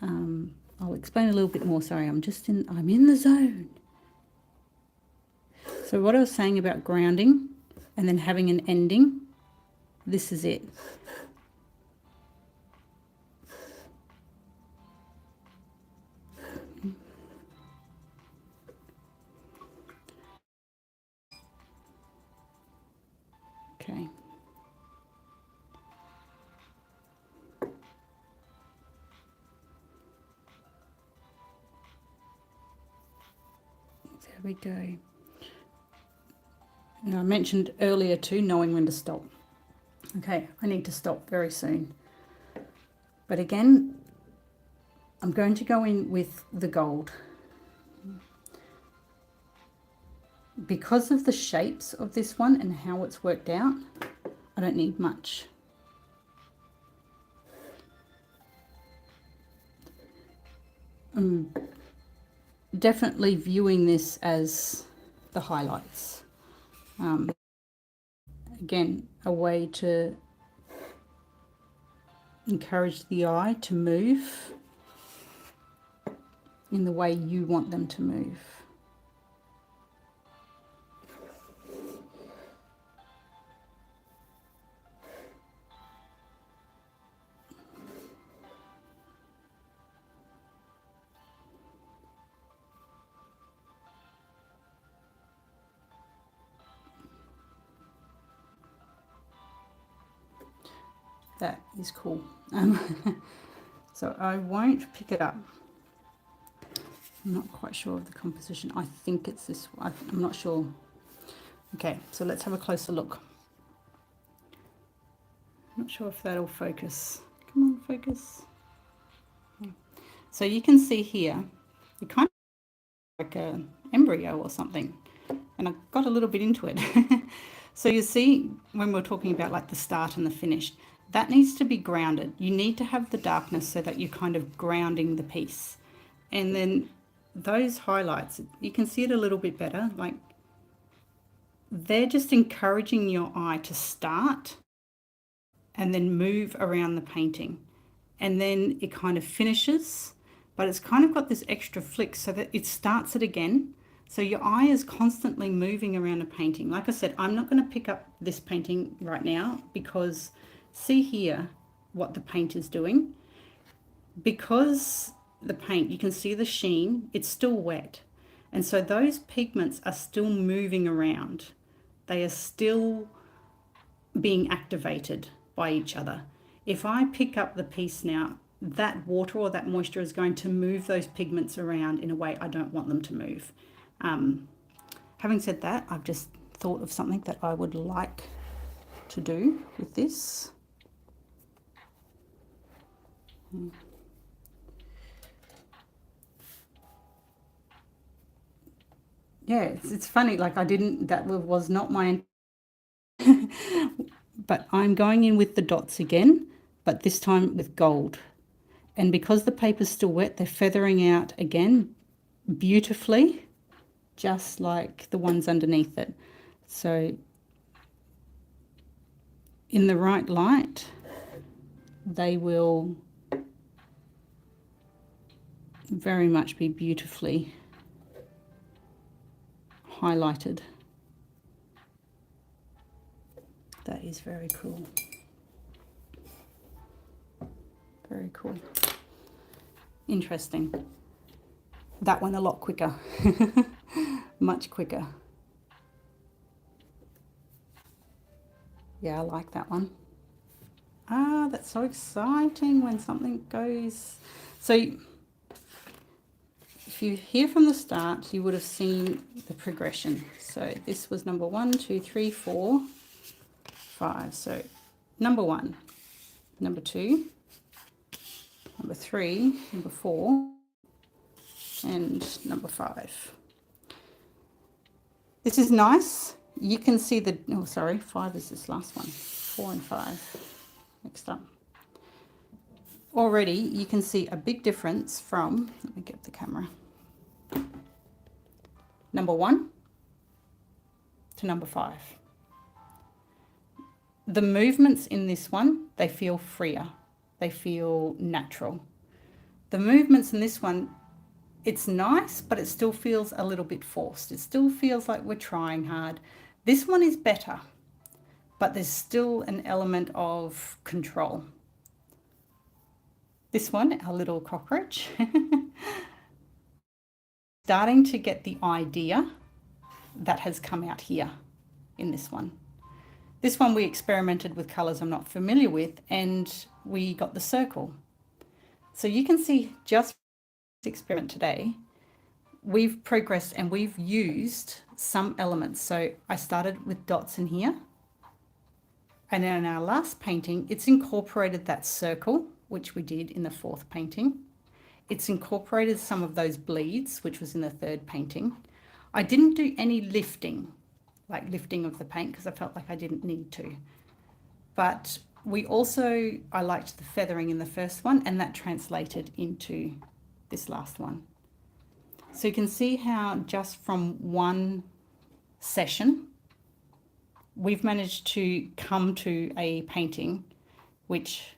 I'll explain a little bit more. Sorry, I'm in the zone. So what I was saying about grounding and then having an ending, this is it. Okay. There we go. And I mentioned earlier too, knowing when to stop. Okay, I need to stop very soon. But again, I'm going to go in with the gold. Because of the shapes of this one and how it's worked out, I don't need much. I'm definitely viewing this as the highlights. Again, a way to encourage the eye to move in the way you want them to move. That is cool. So I won't pick it up. I'm not quite sure of the composition. I think it's this one. I'm not sure. Okay, so let's have a closer look. I'm not sure if that'll focus. Come on, focus. Okay. So you can see here, it kind of like an embryo or something. And I got a little bit into it. So you see, when we're talking about like the start and the finish, that needs to be grounded. You need to have the darkness so that you're kind of grounding the piece. And then those highlights, you can see it a little bit better. Like they're just encouraging your eye to start and then move around the painting. And then it kind of finishes, but it's kind of got this extra flick so that it starts it again. So your eye is constantly moving around a painting. Like I said, I'm not going to pick up this painting right now because see here what the paint is doing. Because the paint, you can see the sheen, it's still wet. And so those pigments are still moving around. They are still being activated by each other. If I pick up the piece now, that water or that moisture is going to move those pigments around in a way I don't want them to move. Having said that, I've just thought of something that I would like to do with this. Yeah, it's funny, like that was not my but I'm going in with the dots again, but this time with gold. And because the paper's still wet, they're feathering out again beautifully, just like the ones underneath it. So in the right light, they will very much be beautifully highlighted. That is very cool. Very cool. Interesting. That one a lot quicker. Much quicker. Yeah, I like that one. Ah, that's so exciting when something goes. So if you hear from the start, you would have seen the progression. So this was number 1, 2, 3, 4, 5. So number 1, number 2, number 3, number 4, and number 5. This is nice. You can see the, oh sorry, 5 is this last one. 4 and 5 next up. Already you can see a big difference from, let me get the camera, number 1 to number 5. The movements in this one, they feel freer. They feel natural. The movements in this one, it's nice, but it still feels a little bit forced. It still feels like we're trying hard. This one is better, but there's still an element of control. This one, our little cockroach, starting to get the idea that has come out here in this one. This one we experimented with colours I'm not familiar with, and we got the circle. So you can see just this experiment today, we've progressed and we've used some elements. So I started with dots in here, and then in our last painting, it's incorporated that circle, which we did in the 4th painting. It's incorporated some of those bleeds, which was in the 3rd painting. I didn't do any lifting, like lifting of the paint, because I felt like I didn't need to. But we also, I liked the feathering in the first one, and that translated into this last one. So you can see how just from one session, we've managed to come to a painting, which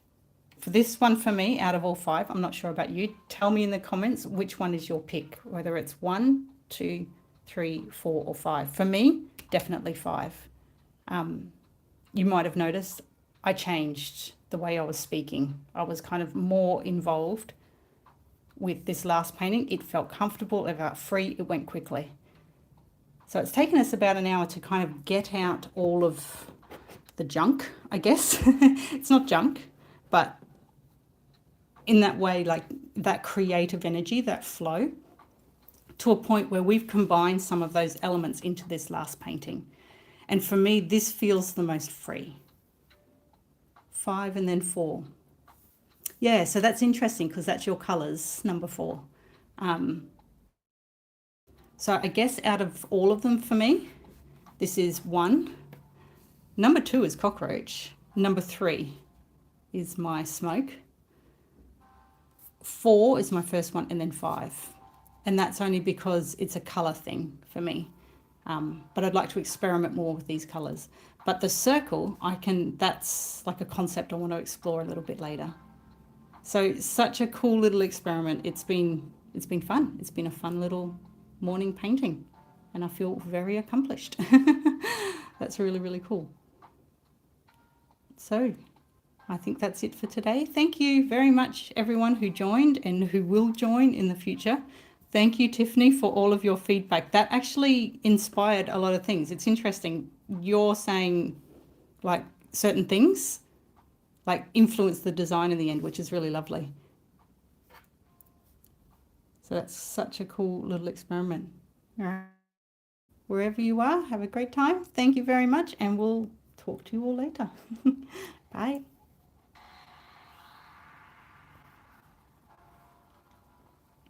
for this one, for me, out of all 5, I'm not sure about you, tell me in the comments which one is your pick, whether it's 1, 2, 3, 4 or 5. For me, definitely 5. You might have noticed I changed the way I was speaking. I was kind of more involved with this last painting. It felt comfortable, it felt free, it went quickly. So it's taken us about an hour to kind of get out all of the junk, I guess. It's not junk, but in that way, like that creative energy, that flow, to a point where we've combined some of those elements into this last painting. And for me, this feels the most free. 5 and then 4. Yeah, so that's interesting because that's your colours, number 4. So I guess out of all of them for me, this is 1. Number 2 is cockroach. Number 3 is my smoke. 4 is my first one, and then 5. And that's only because it's a colour thing for me. But I'd like to experiment more with these colours. But the circle, that's like a concept I want to explore a little bit later. So such a cool little experiment. It's been fun. It's been a fun little morning painting, and I feel very accomplished. That's really, really cool. So I think that's it for today. Thank you very much, everyone who joined and who will join in the future. Thank you, Tiffany, for all of your feedback. That actually inspired a lot of things. It's interesting. You're saying like certain things like influence the design in the end, which is really lovely. So that's such a cool little experiment. All right. Wherever you are, have a great time. Thank you very much, and we'll talk to you all later. Bye.